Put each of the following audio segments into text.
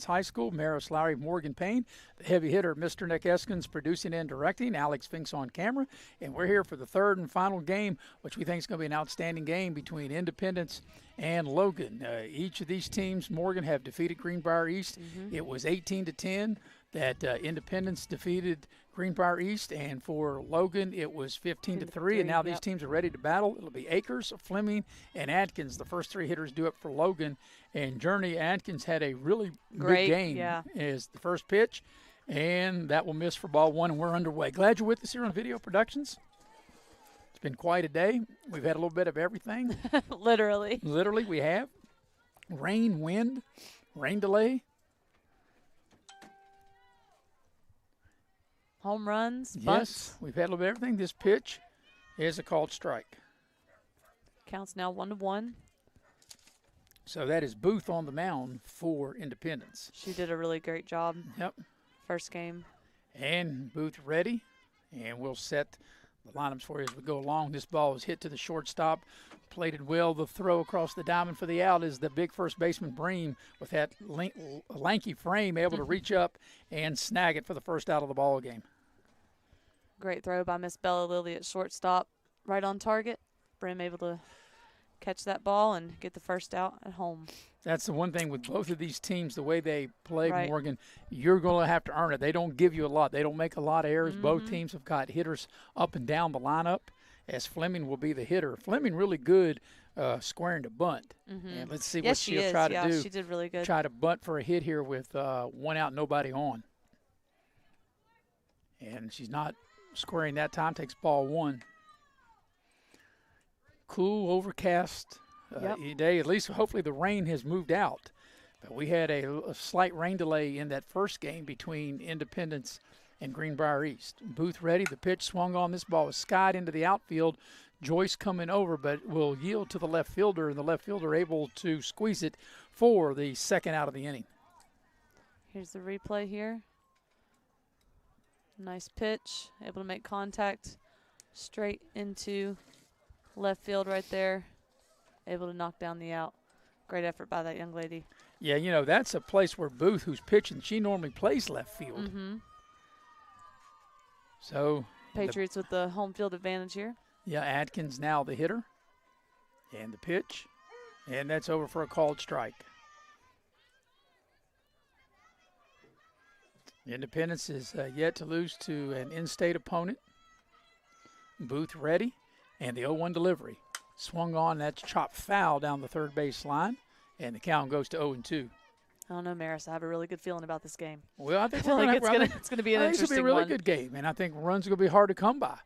High School, Maris Lowry, Morgan Payne, the heavy hitter, Mr. Nick Eskins, producing and directing, Alex Finks on camera, and we're here for the third and final game, which we think is going to be an outstanding game between Independence and Logan. Each of these teams, Morgan, have defeated Greenbrier East. It was 18-10 that Independence defeated Greenbrier East, and for Logan it was 15-3, and now these teams are ready to battle. It'll be Akers, Fleming, and Atkins. The first three hitters do it for Logan, and Journey Atkins had a really good game as the first pitch, and that will miss for ball one, and we're underway. Glad you're with us here on Video Productions. It's been quite a day. We've had a little bit of everything. Literally we have rain, wind, rain delay, home runs, bunts. Yes, we've had a little bit of everything. This pitch is a called strike. Counts now 1-1. So that is Booth on the mound for Independence. She did a really great job. Yep. First game. And Booth ready, and we'll set the lineups for you as we go along. This ball is hit to the shortstop, plated well. The throw across the diamond for the out is the big first baseman Bream with that lanky frame able to reach up and snag it for the first out of the ball game. Great throw by Miss Bella Lilly at shortstop, right on target. Brim able to catch that ball and get the first out at home. That's the one thing with both of these teams, the way they play, Morgan, you're going to have to earn it. They don't give you a lot. They don't make a lot of errors. Both teams have got hitters up and down the lineup, as Fleming will be the hitter. Fleming really good squaring to bunt. And let's see what she'll try to do. She did really good. Try to bunt for a hit here with one out, nobody on. And she's not squaring that time, takes ball one. Cool, overcast day. At least hopefully the rain has moved out. But we had a slight rain delay in that first game between Independence and Greenbrier East. Booth ready. The pitch swung on. This ball was skied into the outfield. Joyce coming over, but will yield to the left fielder, and the left fielder able to squeeze it for the second out of the inning. Here's the replay here. Nice pitch. Able to make contact straight into left field right there. Able to knock down the out. Great effort by that young lady. Yeah, you know, that's a place where Booth, who's pitching, she normally plays left field. So Patriots with the home field advantage here. Yeah, Atkins now the hitter. And the pitch. And that's over for a called strike. Independence is yet to lose to an in-state opponent. Booth ready. And the 0-1 delivery. Swung on, that's chopped foul down the third base line. And the count goes to 0-2. I don't know, Maris. I have a really good feeling about this game. Well, I think it's going to be an interesting one. It's going to be a really good game, and I think runs are going to be hard to come by.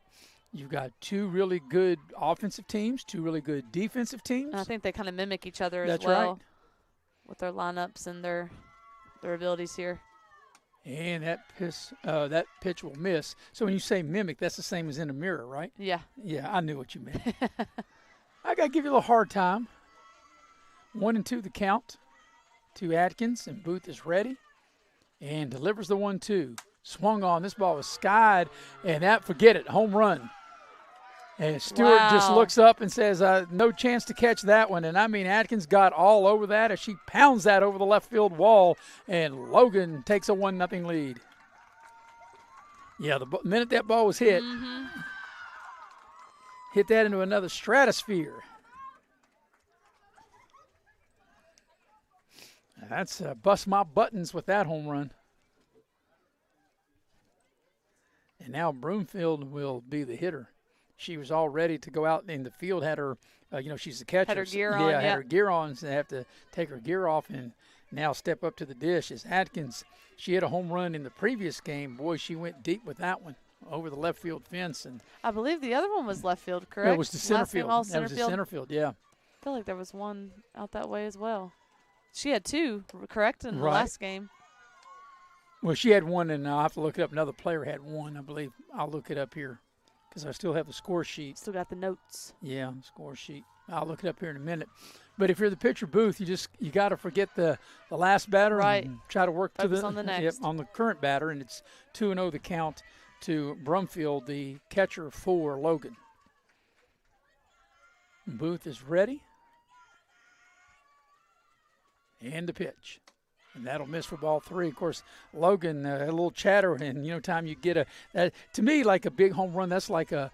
You've got two really good offensive teams, two really good defensive teams. And I think they kind of mimic each other as well. Right. With their lineups and their abilities here. And that pitch will miss. So when you say mimic, that's the same as in a mirror, right? Yeah. Yeah, I knew what you meant. I got to give you a little hard time. 1-2 the count to Atkins, and Booth is ready and delivers the 1-2. Swung on. This ball was skied, and that, forget it, home run. And Stewart just looks up and says, no chance to catch that one. And, I mean, Atkins got all over that as she pounds that over the left field wall, and Logan takes a 1-0 lead. Yeah, the minute that ball was hit, hit that into another stratosphere. That's bust my buttons with that home run. And now Broomfield will be the hitter. She was all ready to go out in the field, had her, she's the catcher. Had her gear on, had her gear on, so they have to take her gear off and now step up to the dish. As Atkins, she hit a home run in the previous game. Boy, she went deep with that one over the left field fence. And I believe the other one was left field, correct? It was the center field. That was the center field, yeah. I feel like there was one out that way as well. She had two, correct, in the last game. Well, she had one, and I'll have to look it up. Another player had one, I believe. I'll look it up here because I still have the score sheet. Still got the notes. Yeah, score sheet. I'll look it up here in a minute. But if you're the pitcher, Booth, you got to forget the last batter and try to work Focus to on the next. Yep, on the current batter, and it's 2-0 the count to Brumfield, the catcher for Logan. Booth is ready. And the pitch. And that'll miss for ball 3. Of course, Logan a little chatter, and time you get to me, like a big home run, that's like a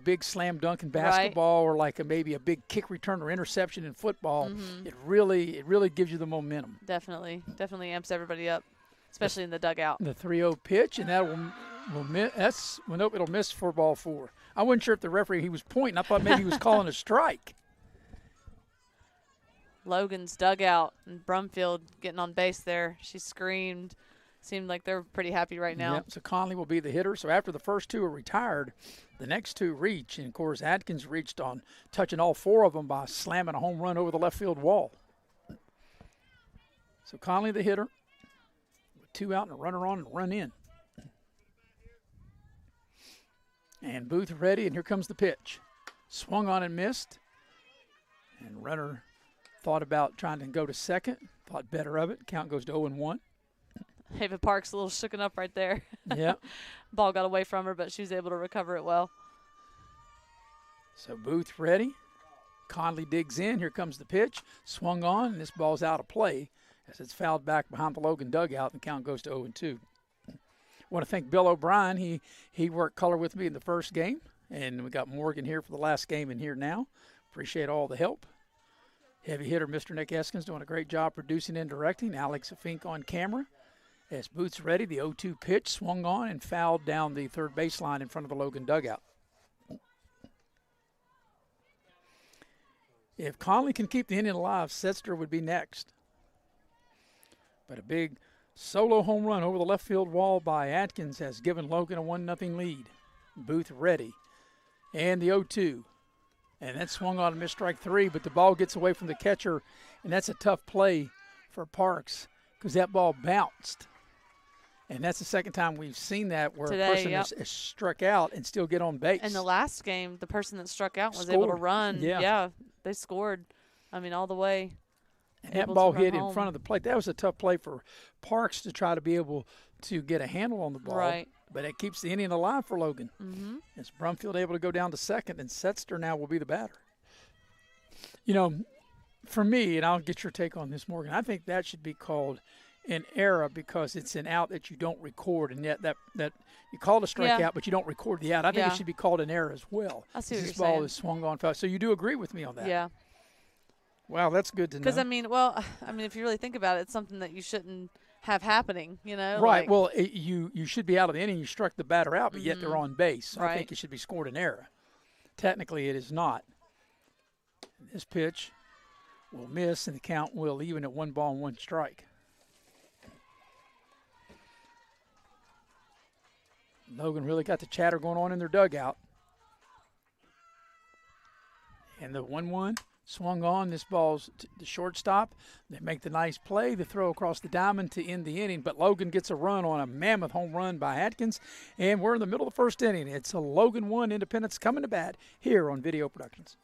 big slam dunk in basketball, or like maybe a big kick return or interception in football. Mm-hmm. It really gives you the momentum. Definitely amps everybody up, especially in the dugout. The 3-0 pitch, and that will miss. Nope, it'll miss for ball 4. I wasn't sure if the referee, he was pointing. I thought maybe he was calling a strike. Logan's dugout and Brumfield getting on base there. She screamed. Seemed like they're pretty happy right now. Yep, so Conley will be the hitter. So after the first 2 are retired, the next 2 reach. And, of course, Atkins reached on touching all 4 of them by slamming a home run over the left field wall. So Conley the hitter with 2 out and a runner on and run in. And Booth ready, and here comes the pitch. Swung on and missed. And runner thought about trying to go to second, thought better of it. Count goes to 0-1. Ava Parks a little shooken up right there. Yeah. Ball got away from her, but she was able to recover it well. So Booth ready. Conley digs in. Here comes the pitch. Swung on, and this ball's out of play as it's fouled back behind the Logan dugout, and the count goes to 0-2. I want to thank Bill O'Brien. He worked color with me in the first game, and we got Morgan here for the last game and here now. Appreciate all the help. Heavy hitter Mr. Nick Eskins doing a great job producing and directing. Alex Fink on camera. As Booth's ready, the 0-2 pitch swung on and fouled down the third baseline in front of the Logan dugout. If Conley can keep the inning alive, Setzer would be next. But a big solo home run over the left field wall by Atkins has given Logan a 1-0 lead. Booth ready. And the 0-2. And that swung on to miss strike 3, but the ball gets away from the catcher, and that's a tough play for Parks because that ball bounced. And that's the second time we've seen that where today, a person has struck out and still get on base. In the last game, the person that struck out was Scored. able to run. Yeah, they scored. I mean, all the way. And that ball hit in front of the plate. That was a tough play for Parks to try to be able to get a handle on the ball. Right. But it keeps the inning alive for Logan. Mm-hmm. As Brumfield able to go down to second, and Setzer now will be the batter. For me, and I'll get your take on this, Morgan, I think that should be called an error because it's an out that you don't record, and yet that you call it a strikeout, but you don't record the out. I think it should be called an error as well. I see what you're this ball saying. is swung on foul. So you do agree with me on that? Yeah. Wow, that's good to know. Because, if you really think about it, it's something that you shouldn't have happening, Right. Well, you should be out of the inning. You struck the batter out, but yet they're on base. So right. I think it should be scored an error. Technically, it is not. This pitch will miss, and the count will even at 1 ball and 1 strike. Logan really got the chatter going on in their dugout. And the 1-1 swung on. This ball's the shortstop. They make the nice play, the throw across the diamond to end the inning. But Logan gets a run on a mammoth home run by Atkins. And we're in the middle of the first inning. It's a Logan 1, Independence coming to bat here on Video Productions.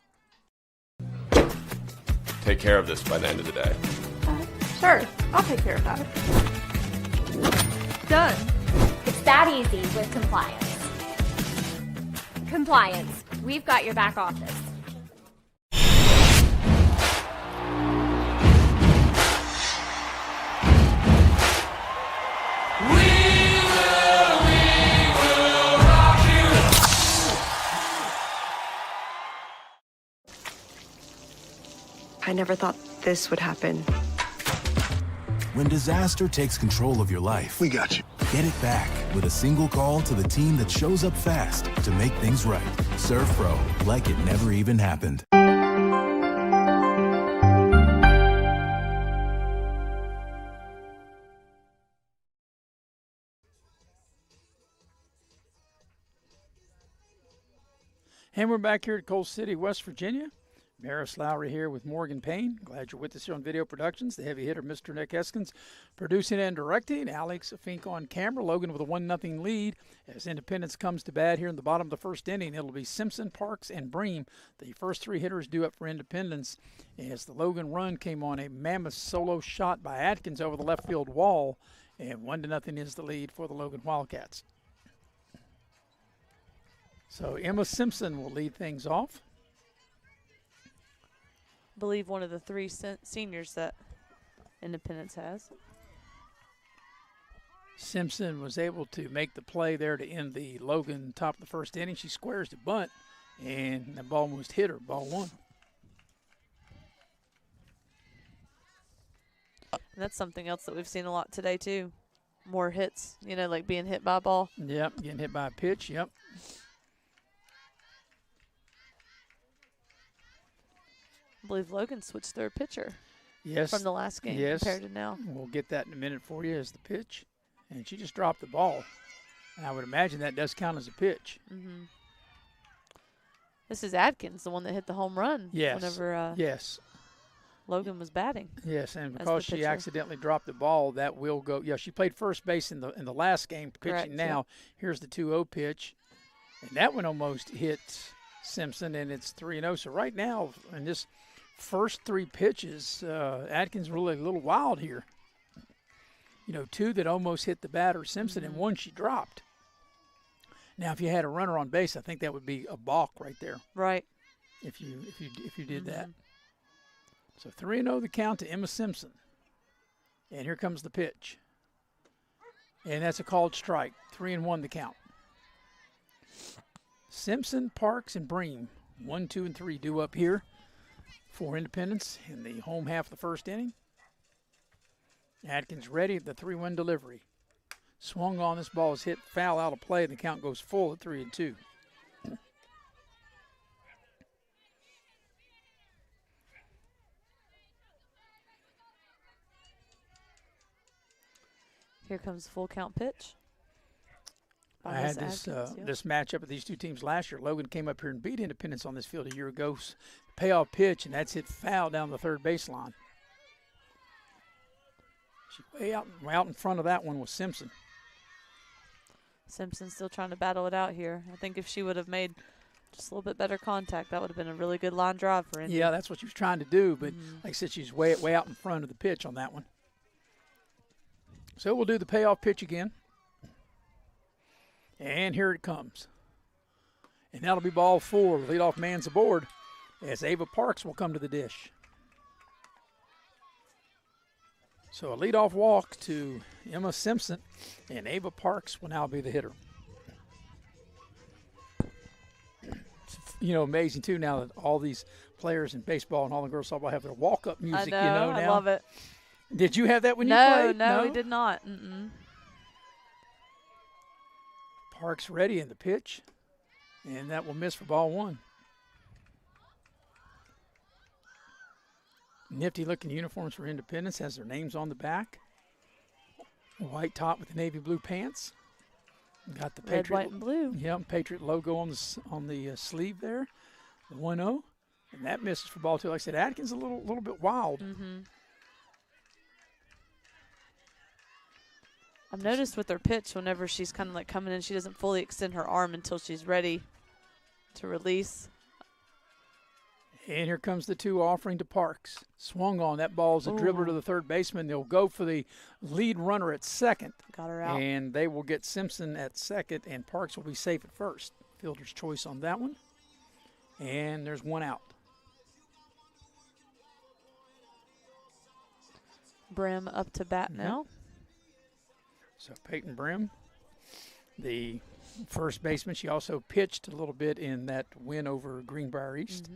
Take care of this by the end of the day. Sure, I'll take care of that. Done. It's that easy with compliance. Compliance. We've got your back office. I never thought this would happen. When disaster takes control of your life, we got you. Get it back with a single call to the team that shows up fast to make things right. Serve Pro, like it never even happened. And we're back here at Coal City, West Virginia. Maris Lowry here with Morgan Payne. Glad you're with us here on Video Productions. The heavy hitter, Mr. Nick Eskins, producing and directing. Alex Fink on camera. Logan with a 1-0 lead as Independence comes to bat here in the bottom of the first inning. It'll be Simpson, Parks, and Bream, the first 3 hitters due up for Independence, as the Logan run came on a mammoth solo shot by Atkins over the left field wall, and 1-0 is the lead for the Logan Wildcats. So Emma Simpson will lead things off. I believe one of the 3 seniors that Independence has. Simpson was able to make the play there to end the Logan top of the first inning. She squares the bunt, and the ball almost hit her. Ball 1. And that's something else that we've seen a lot today, too. More hits, like being hit by a ball. Yep, getting hit by a pitch, yep. I believe Logan switched their pitcher Yes. from the last game compared to now. We'll get that in a minute for you as the pitch. And she just dropped the ball. And I would imagine that does count as a pitch. Mm-hmm. This is Atkins, the one that hit the home run. Yes. Whenever yes. Logan was batting. Yes, and as because the she pitcher. accidentally dropped the ball, that will go. Yeah, she played first base in the last game, pitching Correct, now. Here's the 2-0 pitch. And that one almost hit Simpson, and it's 3-0. So right now, in this first 3 pitches, Atkins really a little wild here. 2 that almost hit the batter, Simpson, and 1 she dropped. Now, if you had a runner on base, I think that would be a balk right there. Right. If you did that. So 3-0 the count to Emma Simpson. And here comes the pitch. And that's a called strike. 3-1 the count. Simpson, Parks, and Bream, 1, 2, and 3 due up here for Independence in the home half of the first inning. Atkins ready at the 3-1 delivery. Swung on, this ball is hit foul out of play, and the count goes full at 3-2. Here comes the full count pitch. I had this this matchup of these two teams last year. Logan came up here and beat Independence on this field a year ago. Payoff pitch, and that's hit foul down the third baseline. She's way out in front of that one was Simpson. Simpson's still trying to battle it out here. I think if she would have made just a little bit better contact, that would have been a really good line drive for Indy. Yeah, that's what she was trying to do, but like I said, she's way out in front of the pitch on that one. So we'll do the payoff pitch again. And here it comes. And that'll be ball 4. The leadoff man's aboard as Ava Parks will come to the dish. So a leadoff walk to Emma Simpson, and Ava Parks will now be the hitter. It's, amazing, too, now that all these players in baseball and all the girls softball have their walk-up music, I know, now. I love it. Did you have that when you played? No, we did not. Mm-mm. Parks ready in the pitch, and that will miss for ball 1. Nifty-looking uniforms for Independence, has their names on the back. A white top with the navy blue pants. Got the Red, Patriot, white, and blue. Yeah, Patriot logo on the sleeve there. The 1-0, and that misses for ball 2. Like I said, Atkins a little bit wild. Mm-hmm. I've noticed with her pitch, whenever she's kind of like coming in, she doesn't fully extend her arm until she's ready to release. And here comes the 2 offering to Parks. Swung on. That ball's a dribbler to the third baseman. They'll go for the lead runner at second. Got her out. And they will get Simpson at second, and Parks will be safe at first. Fielder's choice on that one. And there's 1 out. Brim up to bat now. So Peyton Brim, the first baseman, she also pitched a little bit in that win over Greenbrier East.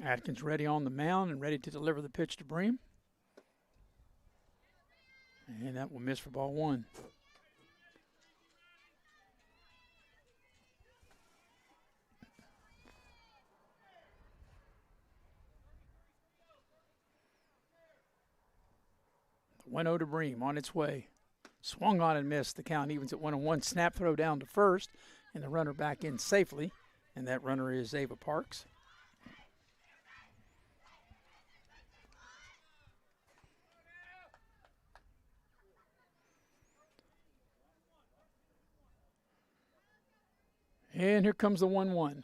Atkins ready on the mound and ready to deliver the pitch to Bream. And that will miss for ball 1. The 1-0 to Bream on its way. Swung on and missed. The count evens at 1-1. Snap throw down to first, and the runner back in safely. And that runner is Ava Parks. And here comes the 1-1.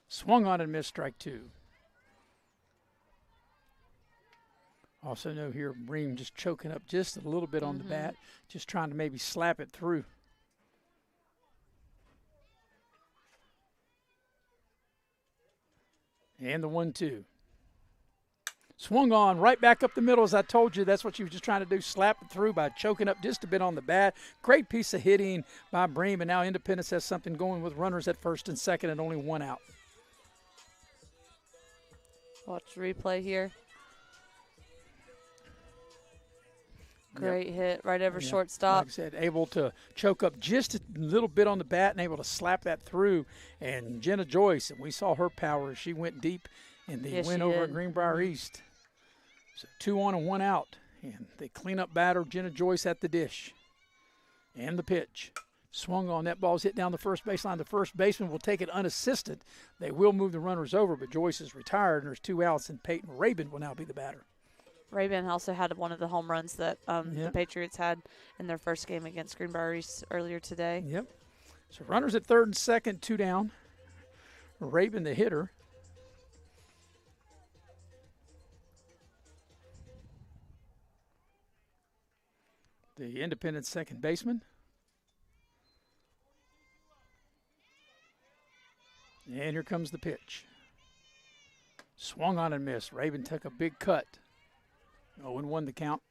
Swung on and missed, strike 2. Also know here Bream just choking up just a little bit on the bat, just trying to maybe slap it through. And the 1-2. Swung on right back up the middle, as I told you. That's what she was just trying to do, slap it through by choking up just a bit on the bat. Great piece of hitting by Bream, and now Independence has something going with runners at first and second and only one out. Watch replay here. Great hit right over shortstop. Like I said, able to choke up just a little bit on the bat and able to slap that through. And Jenna Joyce, and we saw her power. She went deep in the win over at Greenbrier East. So 2 on and 1 out. And they clean up batter, Jenna Joyce at the dish. And the pitch. Swung on. That ball's hit down the first baseline. The first baseman will take it unassisted. They will move the runners over, but Joyce is retired, and there's 2 outs, and Peyton Rabin will now be the batter. Rabin also had one of the home runs that the Patriots had in their first game against Greenbrier East earlier today. Yep. So runners at third and second, 2 down. Rabin, the hitter. The Independent second baseman. And here comes the pitch. Swung on and missed. Rabin took a big cut. 0-1 the count.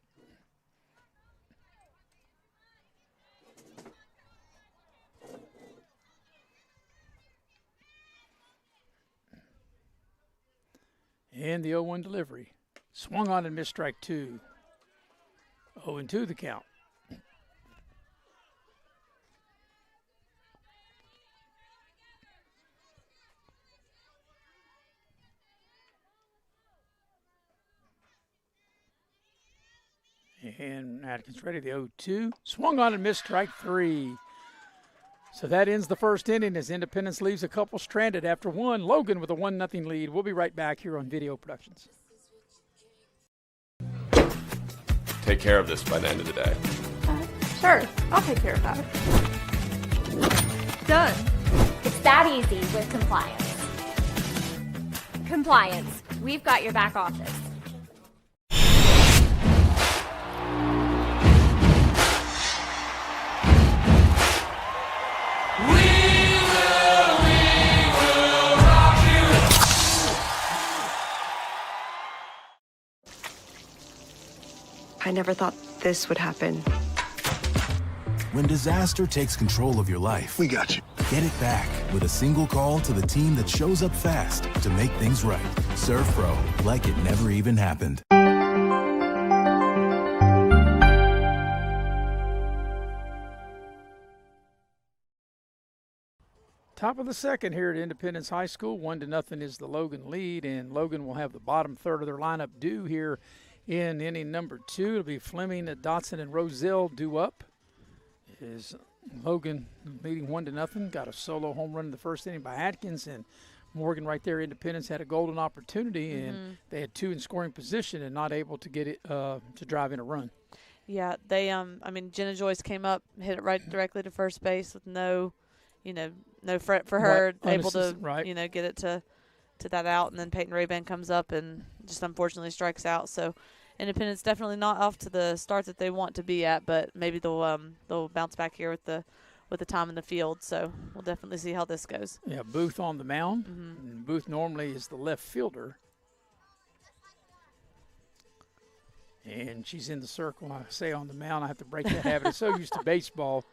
And the 0-1 delivery. Swung on and missed, strike 2. 0-2 the count. And Atkins ready, the 0-2. Swung on and missed, strike 3. So that ends the first inning as Independence leaves a couple stranded after 1. Logan with a 1-0 lead. We'll be right back here on Video Productions. Take care of this by the end of the day. Sure, I'll take care of that. Done. It's that easy with compliance. Compliance. We've got your back office. I never thought this would happen. When disaster takes control of your life, We got you. get it back with a single call to the team that shows up fast to make things right. Serve Pro, like it never even happened. Top of the second here at Independence High School. 1-0 is the Logan lead, and Logan will have the bottom third of their lineup due here in inning number 2. It'll be Fleming, Dotson, and Roselle due up. Is Logan leading 1-0. Got a solo home run in the first inning by Atkins, and Morgan right there. Independence had a golden opportunity, and they had 2 in scoring position and not able to get it to drive in a run. Yeah, they Jenna Joyce came up, hit it right directly to first base with no fret for her, able to get it to that out, and then Peyton Rabin comes up and just unfortunately strikes out. So Independence definitely not off to the start that they want to be at, but maybe they'll bounce back here with the time in the field. So we'll definitely see how this goes. Yeah, Booth on the mound. And Booth normally is the left fielder. And she's in the circle. I say on the mound, I have to break that habit. I'm so used to baseball.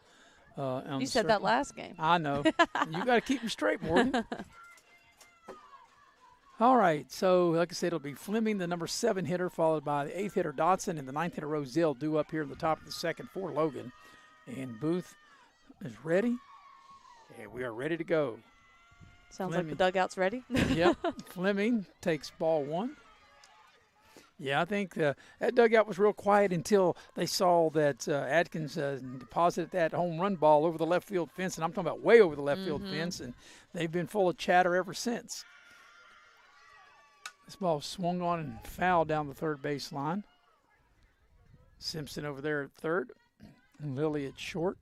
You said that last game. I know. You got to keep them straight, Morgan. All right, so like I said, it'll be Fleming, the number 7 hitter, followed by the 8th hitter, Dotson, and the 9th hitter, Roselle, due up here in the top of the second for Logan. And Booth is ready, and we are ready to go. Sounds like the dugout's ready. Yep. Fleming takes ball 1. Yeah, I think that dugout was real quiet until they saw that Atkins deposited that home run ball over the left field fence, and I'm talking about way over the left field fence, and they've been full of chatter ever since. This ball swung on and fouled down the third base line. Simpson over there at third, Lilly at short,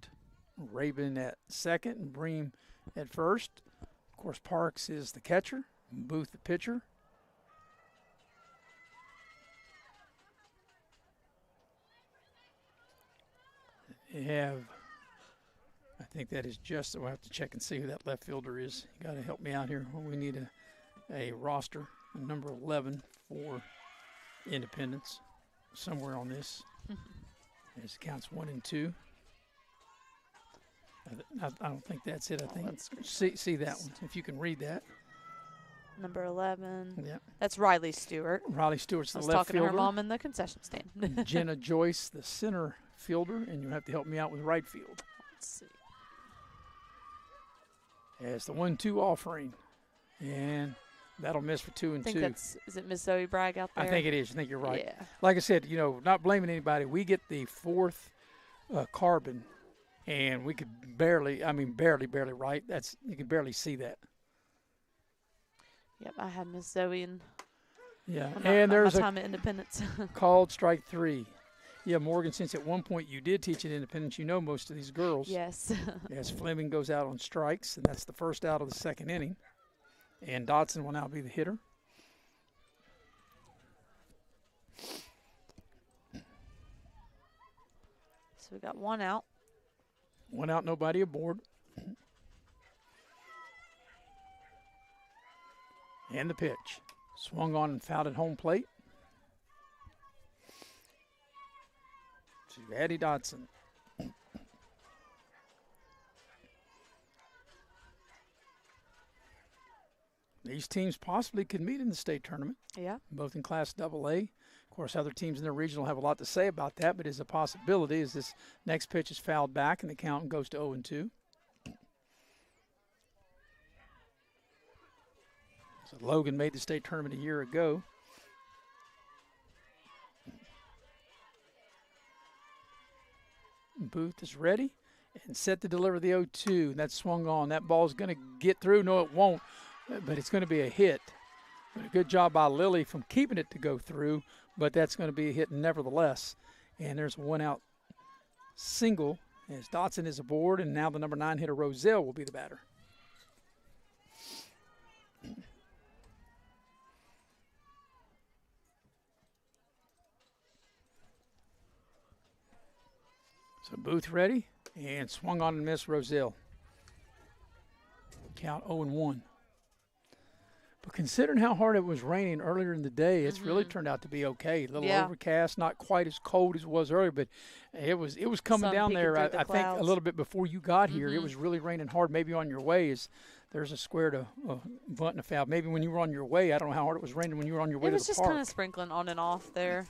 Rabin at second, and Bream at first. Of course, Parks is the catcher, Booth the pitcher. You have, I think that is just, we'll have to check and see who that left fielder is. You got to help me out here. We need a roster, number 11 for Independence somewhere on this. As it counts 1 and 2. I don't think that's it. I think see that one if you can read that. Number 11. Yeah. That's Riley Stewart. Riley Stewart's the left talking fielder. to her mom in the concession stand. Jenna Joyce, the center fielder, and you'll have to help me out with right field. Let's see. As the 1-2 offering, and that'll miss for 2 and 2. I think is it Miss Zoe Bragg out there? I think it is. I think you're right. Yeah. Like I said, not blaming anybody. We get the 4th carbon, and we could barely right. You can barely see that. Yep, I had Miss Zoe and there's my time at Independence. Called strike 3. Yeah, Morgan, since at one point you did teach at Independence, you know most of these girls. Yes. As Fleming goes out on strikes, and that's the first out of the second inning. And Dotson will now be the hitter. So we got 1 out. 1 out, nobody aboard. And the pitch. Swung on and fouled at home plate. To Addie Dotson. These teams possibly could meet in the state tournament. Yeah. Both in Class AA. Of course, other teams in the regional have a lot to say about that, but it's a possibility as this next pitch is fouled back and the count goes to 0-2. So Logan made the state tournament a year ago. Booth is ready and set to deliver the 0-2. That's swung on. That ball's going to get through. No, it won't, but it's going to be a hit. But a good job by Lily from keeping it to go through, but that's going to be a hit nevertheless. And there's a 1-out single as Dotson is aboard, and now the number 9 hitter, Roselle, will be the batter. So Booth ready, and swung on and missed Roselle. Count 0-1. But considering how hard it was raining earlier in the day, it's really turned out to be okay. A little overcast, not quite as cold as it was earlier, but it was coming Sun down there. peeking through I the think a clouds. little bit before you got here, it was really raining hard. Maybe on your way there's a square to bunt and a foul. Maybe when you were on your way, I don't know how hard it was raining when you were on your way to the park. It was just kind of sprinkling on and off there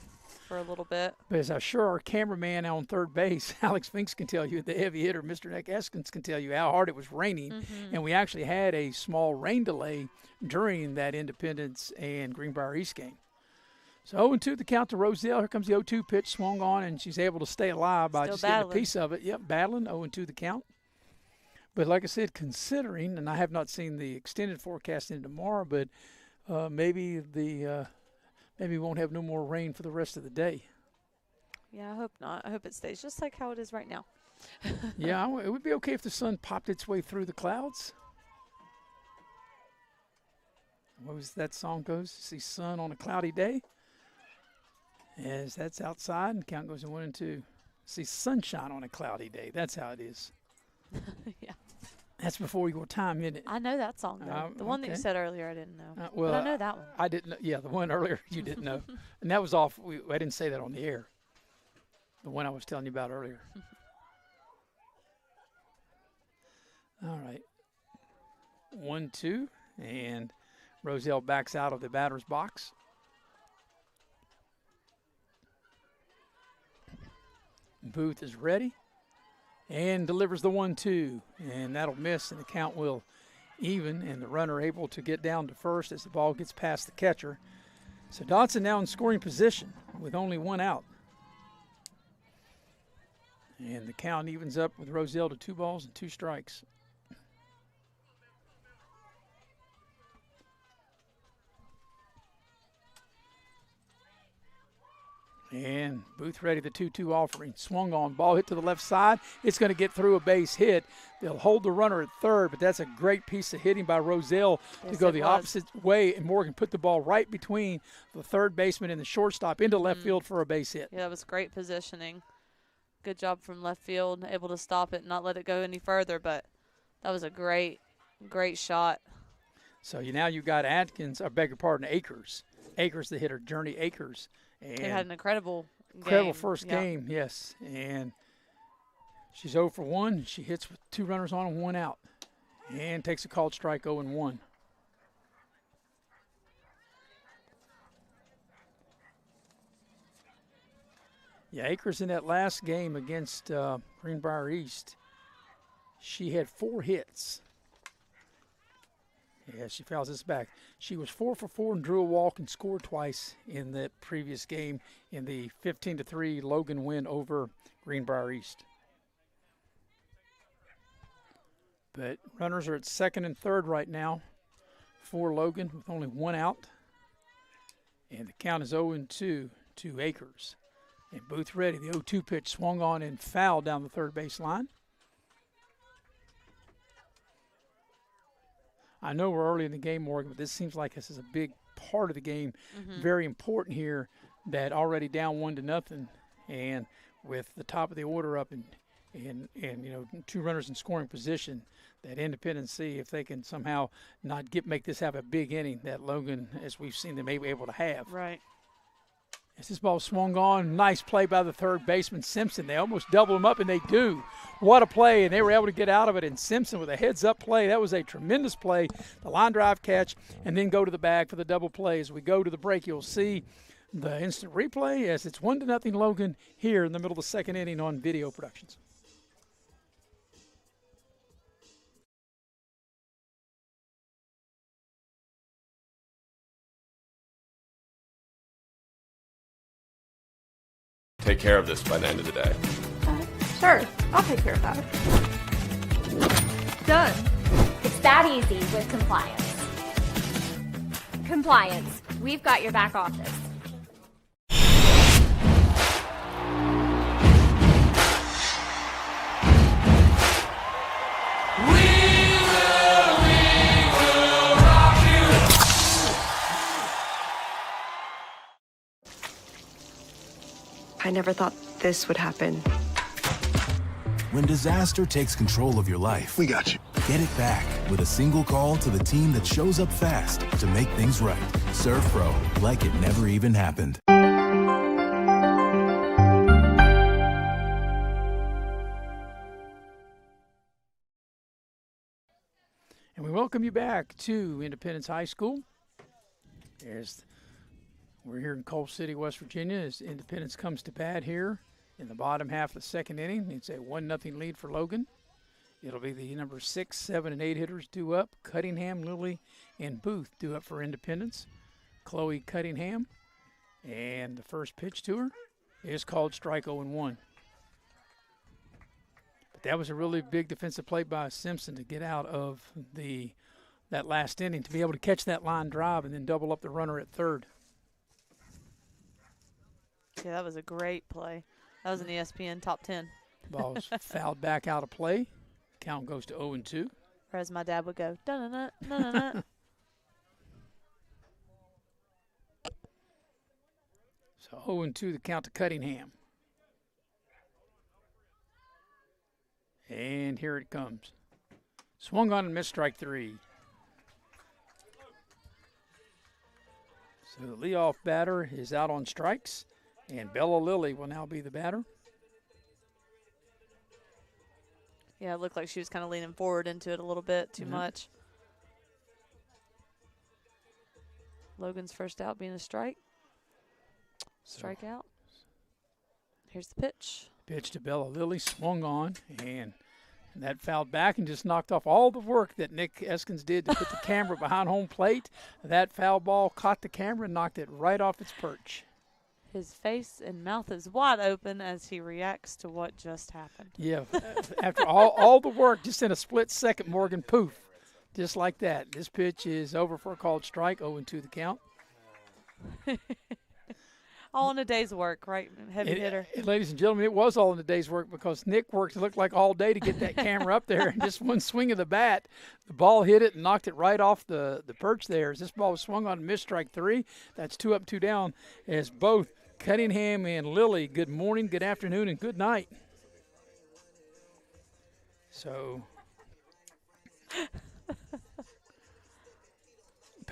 for a little bit. But as I'm sure our cameraman on third base, Alex Finks, can tell you, the heavy hitter, Mr. Nick Eskins, can tell you how hard it was raining. And we actually had a small rain delay during that Independence and Greenbrier East game. So 0-2 the count to Roselle. Here comes the 0-2 pitch, swung on, and she's able to stay alive by Still just battling. getting a piece of it. Yep, battling, 0-2 the count. But like I said, considering, and I have not seen the extended forecast into tomorrow, but maybe we won't have no more rain for the rest of the day. Yeah, I hope not. I hope it stays just like how it is right now. Yeah, it would be okay if the sun popped its way through the clouds. What was that song goes? See sun on a cloudy day. As that's outside, and count goes to 1-2. See sunshine on a cloudy day. That's how it is. Yeah. That's before your time, isn't it? I know that song, though. The one that you okay. said earlier, I didn't know. Well, but I know that one. I didn't know. Yeah, the one earlier you didn't know. And that was off. I didn't say that on the air. The one I was telling you about earlier. All right. 1-2. And Roselle backs out of the batter's box. Booth is ready and delivers the 1-2, and that'll miss, and the count will even, and the runner able to get down to first as the ball gets past the catcher. So Dotson now in scoring position with only 1 out. And the count evens up with Roselle to 2 balls and 2 strikes. And Booth ready, the 2-2 offering. Swung on, ball hit to the left side. It's going to get through a base hit. They'll hold the runner at third, but that's a great piece of hitting by Roselle to go the opposite way. And Morgan put the ball right between the third baseman and the shortstop into left field for a base hit. Yeah, that was great positioning. Good job from left field, able to stop it, not let it go any further, but that was a great shot. So now you got Atkins, I beg your pardon, Akers. Akers, the hitter, Journey Akers, And they had an incredible first game, yes. And she's 0 for 1. She hits with 2 runners on and 1 out. And takes a called strike 0-1. Yeah, Akers in that last game against Greenbrier East, she had 4 hits. Yeah, she fouls this back. She was 4 for 4 and drew a walk and scored twice in the previous game in the 15-3 Logan win over Greenbrier East. But runners are at second and third right now for Logan with only 1 out. And the count is 0-2 to Akers. And Booth ready. The 0-2 pitch swung on and fouled down the third base line. I know we're early in the game, Morgan, but this seems like this is a big part of the game. Very important here that already down 1-0 and with the top of the order up and 2 runners in scoring position, that Independence see if they can somehow not make this have a big inning that Logan, as we've seen them, may be able to have. Right. As this ball swung on, nice play by the third baseman, Simpson. They almost double him up, and they do. What a play, and they were able to get out of it. And Simpson with a heads-up play. That was a tremendous play. The line drive catch, and then go to the bag for the double play. As we go to the break, you'll see the instant replay as it's 1-0 Logan here in the middle of the second inning on Video Productions. Take care of this by the end of the day. Sure, I'll take care of that. Done. It's that easy with compliance. Compliance. We've got your back office. I never thought this would happen. When disaster takes control of your life, We got you. get it back with a single call to the team that shows up fast to make things right. Serve Pro, like it never even happened. And we welcome you back to Independence High School. We're here in Coal City, West Virginia, as Independence comes to bat here in the bottom half of the second inning. It's a 1-0 lead for Logan. It'll be the number 6, 7, and 8 hitters due up. Cunningham, Lilly, and Booth due up for Independence. Chloe Cunningham, and the first pitch to her is called strike 0-1. But that was a really big defensive play by Simpson to get out of that last inning, to be able to catch that line drive and then double up the runner at third. Yeah, that was a great play. That was an ESPN top 10. Ball was fouled back out of play. Count goes to 0-2. Or as my dad would go, dun-dun-dun, dun-dun-dun. So 0-2 the count to Cunningham. And here it comes. Swung on and missed strike 3. So the leadoff batter is out on strikes. And Bella Lilly will now be the batter. Yeah, it looked like she was kind of leaning forward into it a little bit too much. Logan's first out being a strike. Strikeout. Here's the pitch. Pitch to Bella Lilly, swung on, and that fouled back and just knocked off all the work that Nick Eskins did to put the camera behind home plate. That foul ball caught the camera and knocked it right off its perch. His face and mouth is wide open as he reacts to what just happened. Yeah, after all the work, just in a split second, Morgan, poof, just like that. This pitch is over for a called strike, 0-2 the count. All in a day's work, right? Heavy hitter. Ladies and gentlemen, it was all in a day's work because Nick worked, it looked like all day to get that camera up there. And just one swing of the bat, the ball hit it and knocked it right off the perch there. As this ball was swung on and missed strike 3, that's 2 up, 2 down, as both Cunningham and Lilly, good morning, good afternoon, and good night. So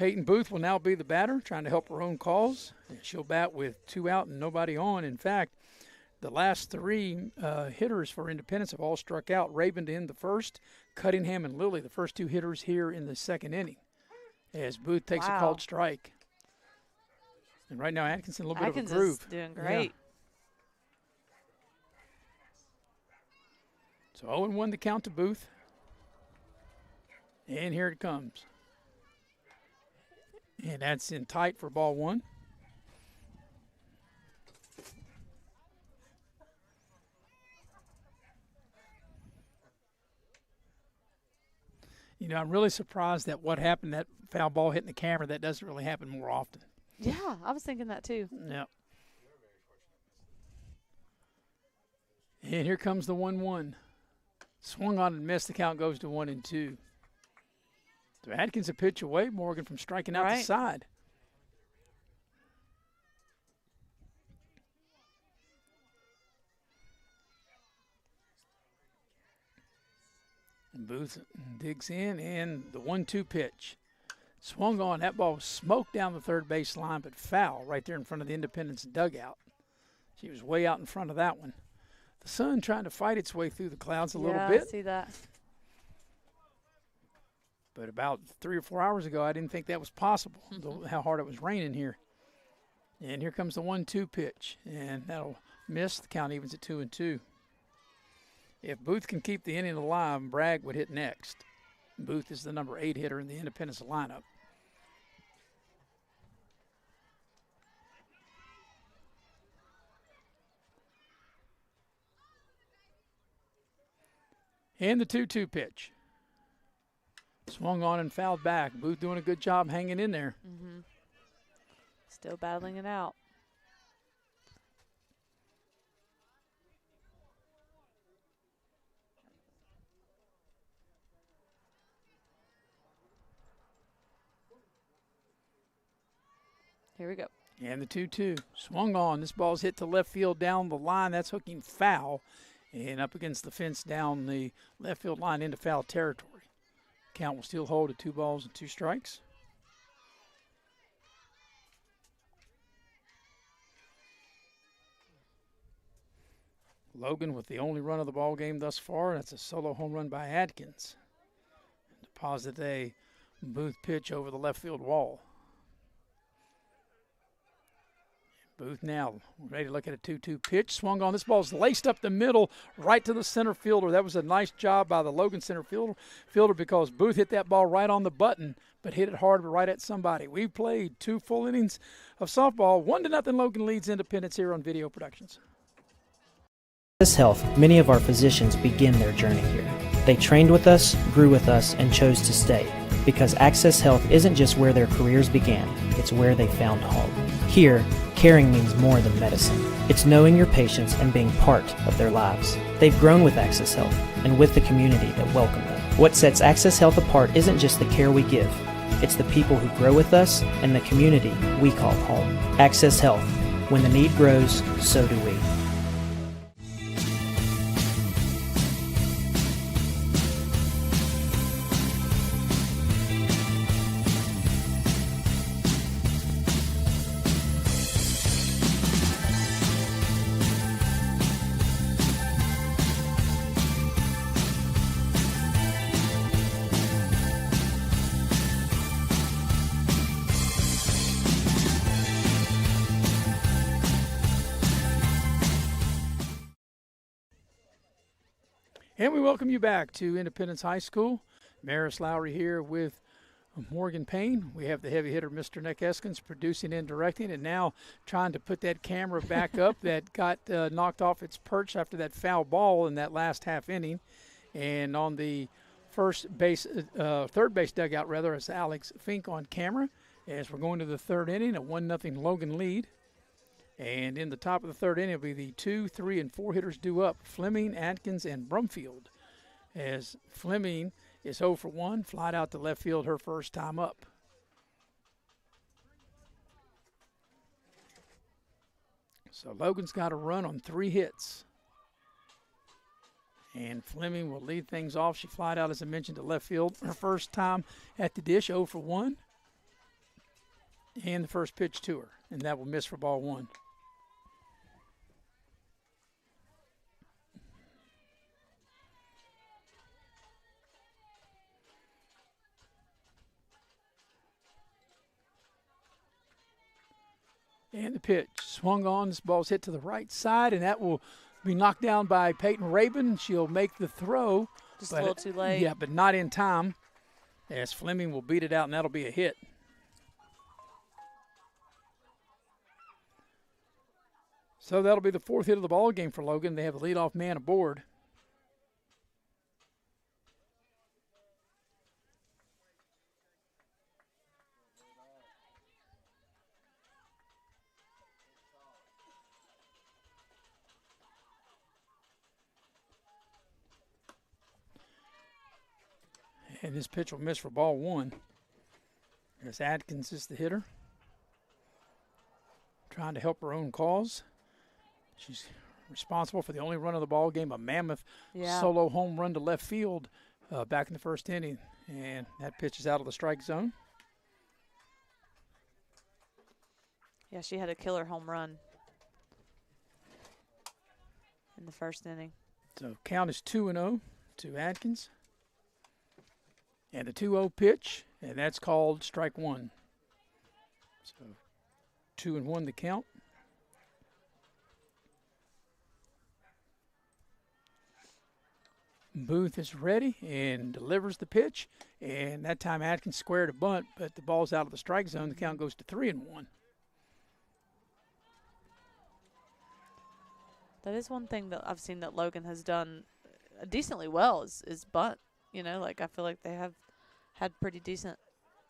Peyton Booth will now be the batter, trying to help her own cause. And she'll bat with 2 out and nobody on. In fact, the last 3 hitters for Independence have all struck out. Raven in the first, Cunningham and Lilly, the first 2 hitters here in the second inning, as Booth takes a called strike. And right now, Atkins in a little bit of a groove. Is doing great. So 0-1 the count to Booth. And here it comes. And that's in tight for ball 1. You know, I'm really surprised that what happened, that foul ball hitting the camera, that doesn't really happen more often. Yeah, I was thinking that too. Yep. And here comes the 1-1. Swung on and missed. The count goes to 1-2. So Atkins a pitch away, Morgan, from striking out the side. Booth digs in, and the 1-2 pitch. Swung on. That ball was smoked down the third base line, but foul right there in front of the Independence dugout. She was way out in front of that one. The sun trying to fight its way through the clouds a little bit. Yeah, I see that. But about 3 or 4 hours ago, I didn't think that was possible, how hard it was raining here. And here comes the 1-2 pitch, and that'll miss. The count evens at 2-2. If Booth can keep the inning alive, Bragg would hit next. Booth is the number 8 hitter in the Independence lineup. And the 2-2 pitch. Swung on and fouled back. Booth doing a good job hanging in there. Still battling it out. Here we go. And the 2-2. Swung on. This ball's hit to left field down the line. That's hooking foul. And up against the fence down the left field line into foul territory. Count will still hold at 2 balls and 2 strikes. Logan with the only run of the ball game thus far. That's a solo home run by Atkins. Deposit a Booth pitch over the left field wall. Booth now ready to look at a 2-2 pitch. Swung on. This ball's laced up the middle right to the center fielder. That was a nice job by the Logan center fielder because Booth hit that ball right on the button, but hit it hard right at somebody. We've played 2 full innings of softball. 1-0 Logan leads Independence here on Video Productions. Access Health, many of our physicians begin their journey here. They trained with us, grew with us, and chose to stay. Because Access Health isn't just where their careers began, it's where they found home. Here, caring means more than medicine. It's knowing your patients and being part of their lives. They've grown with Access Health and with the community that welcomed them. What sets Access Health apart isn't just the care we give, it's the people who grow with us and the community we call home. Access Health. When the need grows, so do we. And we welcome you back to Independence High School. Maris Lowry here with Morgan Payne. We have the heavy hitter, Mr. Nick Eskins, producing and directing, and now trying to put that camera back up that got knocked off its perch after that foul ball in that last half inning. And on the third base dugout, rather, is Alex Fink on camera as we're going to the third inning, a 1-0 Logan lead. And in the top of the third inning will be the 2, 3, and 4 hitters due up, Fleming, Atkins, and Brumfield. As Fleming is 0 for 1, flied out to left field her first time up. So Logan's got a run on 3 hits. And Fleming will lead things off. She flied out, as I mentioned, to left field her first time at the dish, 0 for 1. And the first pitch to her, and that will miss for ball 1. And the pitch swung on. This ball's hit to the right side, and that will be knocked down by Peyton Rabin. She'll make the throw. Just a little too late. Yeah, but not in time, as Fleming will beat it out, and that'll be a hit. So that'll be the 4th hit of the ball game for Logan. They have the leadoff man aboard. And this pitch will miss for ball 1. As Atkins is the hitter, trying to help her own cause. She's responsible for the only run of the ball game, a mammoth solo home run to left field back in the first inning. And that pitch is out of the strike zone. Yeah, she had a killer home run in the first inning. So count is 2-0 to Atkins. And the 2-0 pitch, and that's called strike 1. So 2-1 the count. Booth is ready and delivers the pitch, and that time Atkins squared a bunt, but the ball's out of the strike zone. The count goes to 3-1. That is one thing that I've seen that Logan has done decently well is bunt. You know, like I feel like they have had pretty decent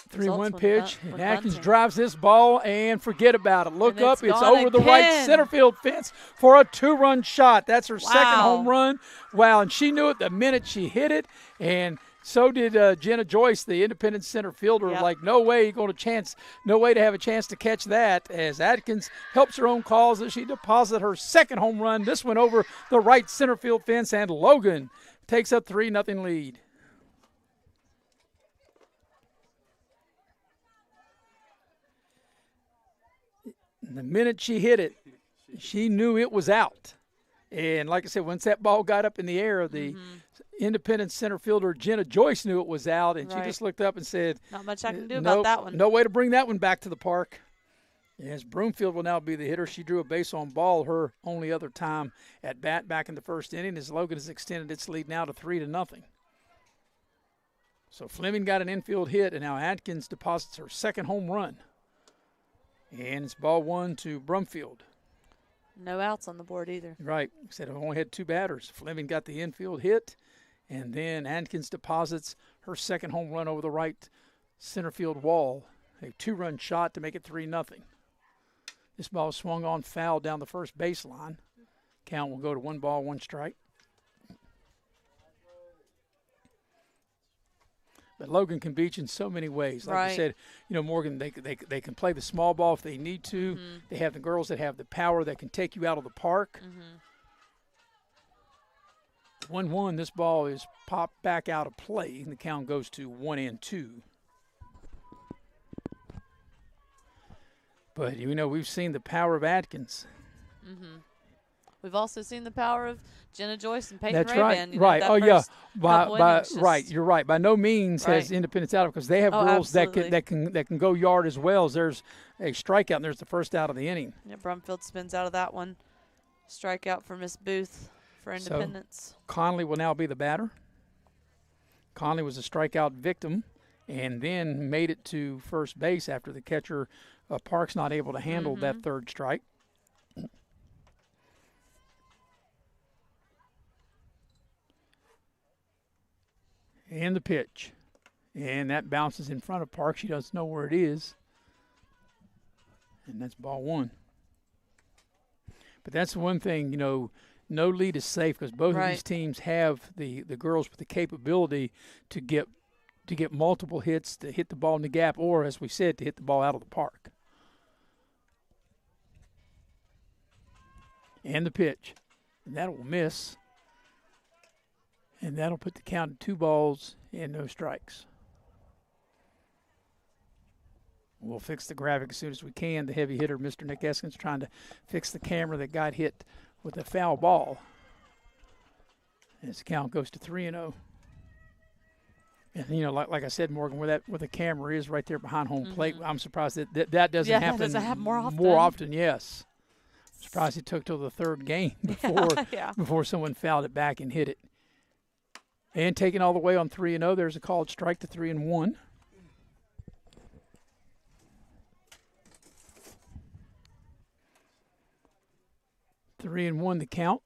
3-1 pitch, and Atkins drives this ball, and forget about it. Look up, it's over the right center field fence for a 2-run shot. That's her second home run. Wow, and she knew it the minute she hit it, and so did Jenna Joyce, the independent center fielder. Yep. Like, no way to have a chance to catch that, as Atkins helps her own cause as she deposits her second home run. This one over the right center field fence, and Logan takes a 3-0 lead. The minute she hit it, she knew it was out. And like I said, once that ball got up in the air, the independent center fielder, Jenna Joyce, knew it was out, and she just looked up and said, not much I can do about that one. No way to bring that one back to the park. As Broomfield will now be the hitter. She drew a base on ball her only other time at bat back in the first inning, as Logan has extended its lead now to 3-0. So Fleming got an infield hit, and now Atkins deposits her second home run. And it's ball 1 to Brumfield. No outs on the board either. Right. Said it only had 2 batters. Fleming got the infield hit, and then Atkins deposits her second home run over the right center field wall. A 2-run shot to make it 3-0. This ball swung on foul down the first baseline. Count will go to 1 ball, 1 strike. But Logan can beat you in so many ways. Like you said, Morgan, they can play the small ball if they need to. They have the girls that have the power that can take you out of the park. 1-1, this ball is popped back out of play, and the count goes to 1-2. But, we've seen the power of Atkins. We've also seen the power of Jenna Joyce and Peyton That's Rabin. Right. Oh, yeah. Right. You're right. By no means has Independence out, because they have girls that can go yard as well. As there's a strikeout, and there's the first out of the inning. Yeah, Brumfield spins out of that one. Strikeout for Miss Booth for Independence. So Conley will now be the batter. Conley was a strikeout victim, and then made it to first base after the catcher Parks not able to handle that third strike. And the pitch. And that bounces in front of Parks. She doesn't know where it is. And that's ball 1. But that's the one thing, no lead is safe, because both of these teams have the girls with the capability to get multiple hits, to hit the ball in the gap, or, as we said, to hit the ball out of the park. And the pitch. And that will miss. And that'll put the count at 2 balls and no strikes. We'll fix the graphic as soon as we can. The heavy hitter, Mr. Nick Eskins, trying to fix the camera that got hit with a foul ball. As the count goes to 3-0. And, you know, like I said, Morgan, where the camera is right there behind home plate, I'm surprised that doesn't happen. That doesn't happen more often. More often, yes. I'm surprised it took till the third game before someone fouled it back and hit it. And taking all the way on 3-0, there's a called strike to 3-1. Three and one the count.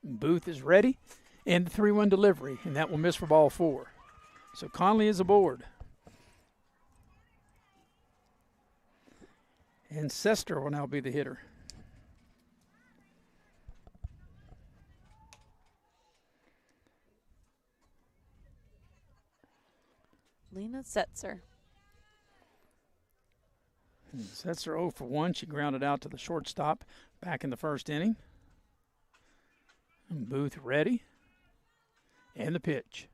Booth is ready. And the 3-1 delivery, and that will miss for ball 4. So Conley is aboard. And Sester will now be the hitter. Lena Setzer. Setzer 0 for 1. She grounded out to the shortstop back in the first inning. And Booth ready. And the pitch.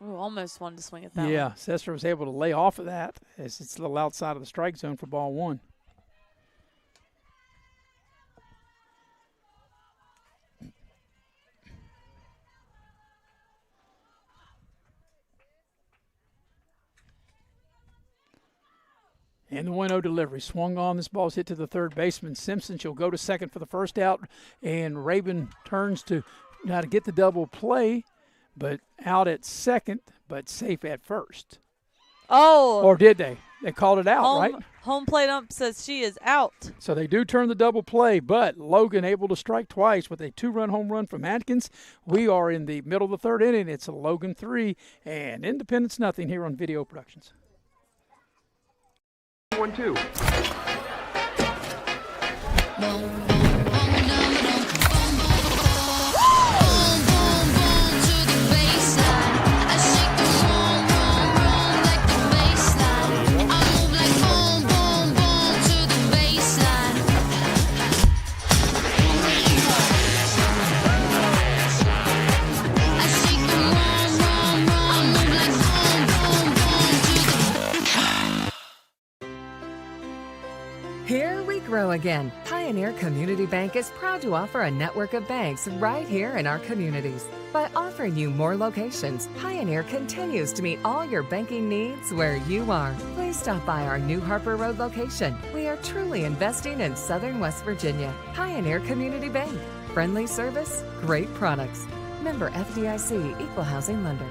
Ooh, almost wanted to swing at that Yeah, one. Sester was able to lay off of that as it's a little outside of the strike zone for ball 1. And the 1-0 delivery. Swung on. This ball's hit to the third baseman, Simpson. She'll go to second for the first out. And Rabin turns to now to get the double play, but out at second, but safe at first. Oh. Or did they? They called it out, right? Home plate ump says she is out. So they do turn the double play, but Logan able to strike twice with a 2-run home run from Atkins. We are in the middle of the third inning. It's a Logan 3 and Independence nothing here on Video Productions. 1-2. Here we grow again. Pioneer Community Bank is proud to offer a network of banks right here in our communities. By offering you more locations, Pioneer continues to meet all your banking needs where you are. Please stop by our New Harper Road location. We are truly investing in Southern West Virginia. Pioneer Community Bank. Friendly service, great products. Member FDIC, Equal Housing Lender.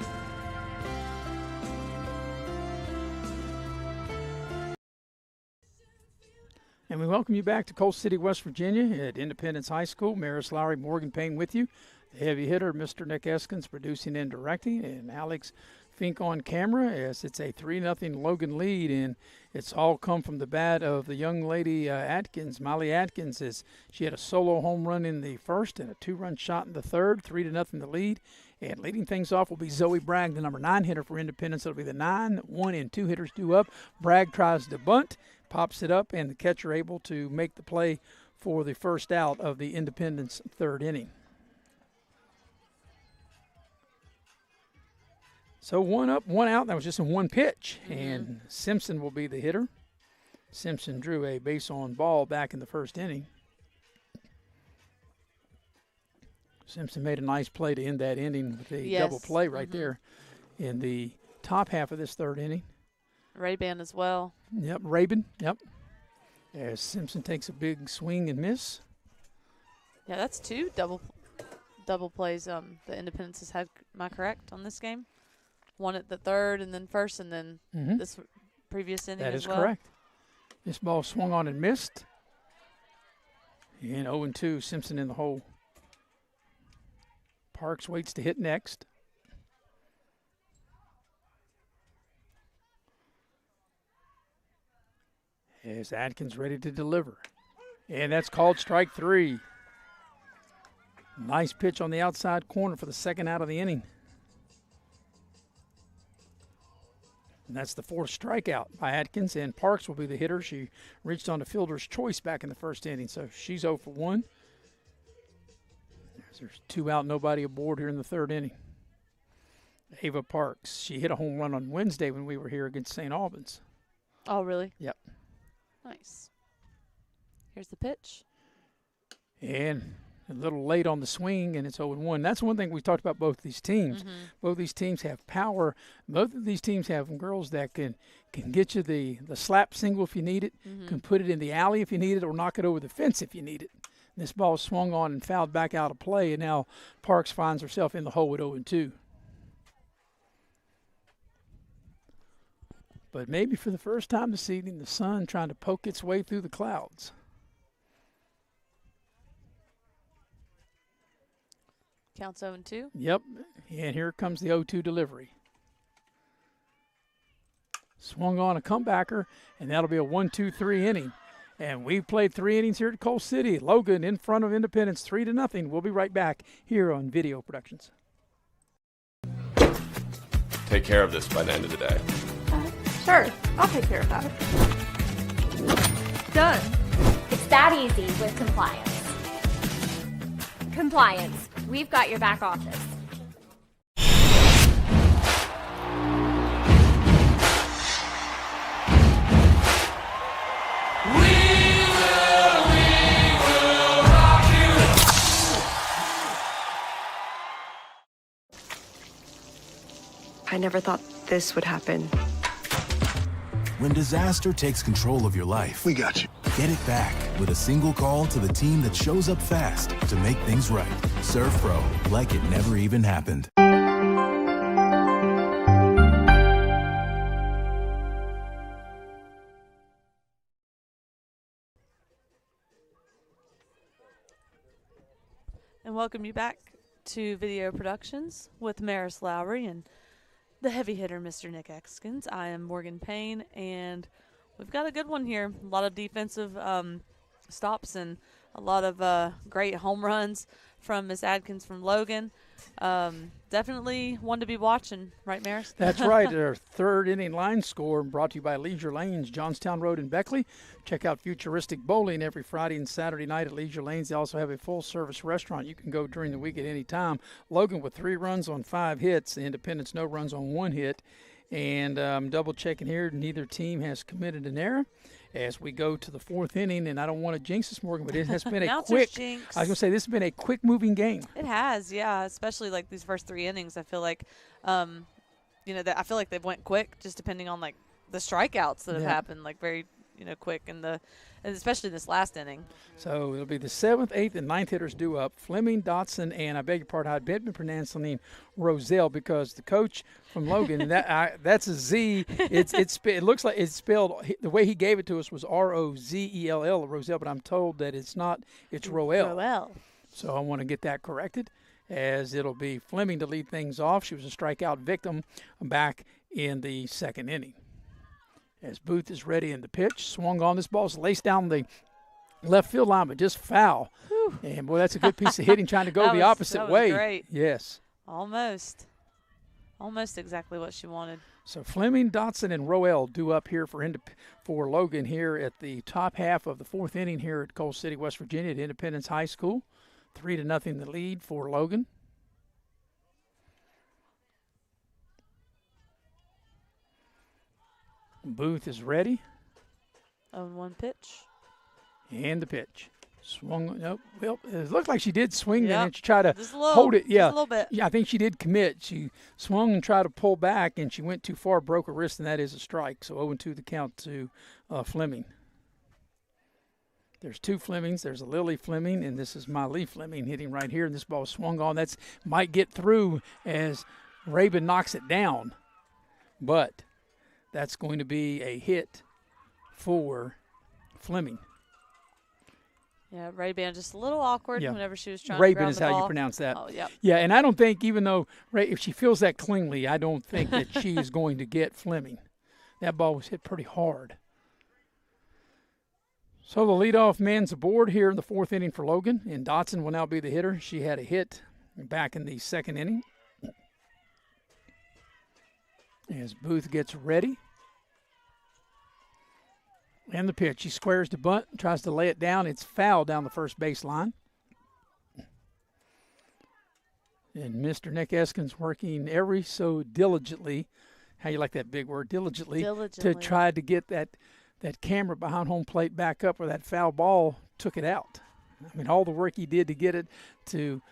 And we welcome you back to Coal City, West Virginia at Independence High School. Maris Lowry, Morgan Payne with you. The heavy hitter, Mr. Nick Eskins, producing and directing, and Alex Fink on camera as it's a 3-0 Logan lead, and it's all come from the bat of the young lady Atkins, Molly Atkins. As she had a solo home run in the first and a 2-run shot in the third, 3-0 the lead. And leading things off will be Zoe Bragg, the number 9 hitter for Independence. It'll be the 9, 1, and 2 hitters due up. Bragg tries to bunt, pops it up, and the catcher able to make the play for the first out of the Independence third inning. So 1 up, 1 out. That was just in 1 pitch. And Simpson will be the hitter. Simpson drew a base on ball back in the first inning. Simpson made a nice play to end that inning with a double play right there in the top half of this third inning. Ray-Ban as well. Yep, Rabin. Yep. As Simpson takes a big swing and miss. Yeah, that's 2 double plays the Independence has had. Am I correct on this game? 1 at the third and then first and then this previous inning as well? That is correct. This ball swung on and missed. And 0-2, Simpson in the hole. Parks waits to hit next. As Atkins ready to deliver. And that's called strike 3. Nice pitch on the outside corner for the second out of the inning. And that's the 4th strikeout by Atkins, and Parks will be the hitter. She reached on the fielder's choice back in the first inning, so she's 0 for 1. There's 2 out, nobody aboard here in the third inning. Ava Parks, she hit a home run on Wednesday when we were here against St. Albans. Oh, really? Yep. Nice. Here's the pitch. And a little late on the swing, and it's 0-1. That's one thing we talked about both these teams. Both these teams have power. Both of these teams have girls that can get you the slap single if you need it, can put it in the alley if you need it, or knock it over the fence if you need it. This ball swung on and fouled back out of play, and now Parks finds herself in the hole with 0-2. But maybe for the first time this evening, the sun trying to poke its way through the clouds. Counts 0-2. Yep, and here comes the 0-2 delivery. Swung on a comebacker, and that'll be a 1-2-3 inning. And we've played 3 innings here at Coal City. Logan in front of Independence 3-0. We'll be right back here on Video Productions. Take care of this by the end of the day. Sure, I'll take care of that. Done. It's that easy with compliance. Compliance. We've got your back office. I never thought this would happen. When disaster takes control of your life, We got you. get it back with a single call to the team that shows up fast to make things right. Serve Pro, like it never even happened. And welcome you back to Video Productions with Maris Lowry and the heavy hitter, Mr. Nick Atkins. I am Morgan Payne, and we've got a good one here. A lot of defensive stops and a lot of great home runs from Miss Atkins from Logan. Definitely one to be watching, right, Maris? That's right. Our third inning line score brought to you by Leisure Lanes, Johnstown Road in Beckley. Check out Futuristic Bowling every Friday and Saturday night at Leisure Lanes. They also have a full-service restaurant. You can go during the week at any time. Logan with 3 runs on 5 hits. Independence no runs on 1 hit. And double-checking here, neither team has committed an error. As we go to the 4th inning, and I don't want to jinx this, Morgan, but it has been a quick. Jinx. I was going to say this has been a quick-moving game. It has, yeah. Especially like these first 3 innings. I feel like, I feel like they've went quick, just depending on like the strikeouts that have happened, like very, quick, and especially this last inning. So it'll be the 7th, 8th, and 9th hitters due up. Fleming, Dotson, and I beg your pardon, I'd been pronouncing Roselle because the coach from Logan, and that's a Z. It looks like it's spelled the way he gave it to us was Rozell, Roselle, but I'm told that it's not. It's Roel. Roel. So I want to get that corrected, as it'll be Fleming to lead things off. She was a strikeout victim back in the 2nd inning. As Booth is ready in the pitch, swung on. This ball's laced down the left field line, but just foul. Whew. And, boy, that's a good piece of hitting, trying to go the opposite way. Great. Yes. Almost exactly what she wanted. So Fleming, Dotson, and Roel due up here for Logan here at the top half of the 4th inning here at Coal City, West Virginia at Independence High School. 3-0 the lead for Logan. Booth is ready. 0-1 pitch. And the pitch. Swung. Nope. Well, it looked like she did swing Yep. and she tried to Just a little, hold it. Yeah. just a little bit. Yeah, I think she did commit. She swung and tried to pull back, and she went too far, broke her wrist, and that is a strike. So 0-2 the count to Fleming. There's 2 Flemings. There's a Lily Fleming, and this is Miley Fleming hitting right here. And this ball swung on. That's might get through as Rabin knocks it down. But that's going to be a hit for Fleming. Yeah, Ray-Ban just a little awkward whenever she was trying Rabin to ground is the how ball. you pronounce that. Oh, yep. Yeah, and I don't think, even though if she feels that cleanly, I don't think that she is going to get Fleming. That ball was hit pretty hard. So the leadoff man's aboard here in the 4th inning for Logan, and Dotson will now be the hitter. She had a hit back in the 2nd inning. As Booth gets ready. And the pitch. He squares the bunt, tries to lay it down. It's foul down the first baseline. And Mr. Nick Eskins working every so diligently how you like that big word, diligently. To try to get that camera behind home plate back up where that foul ball took it out. I mean, all the work he did to get it to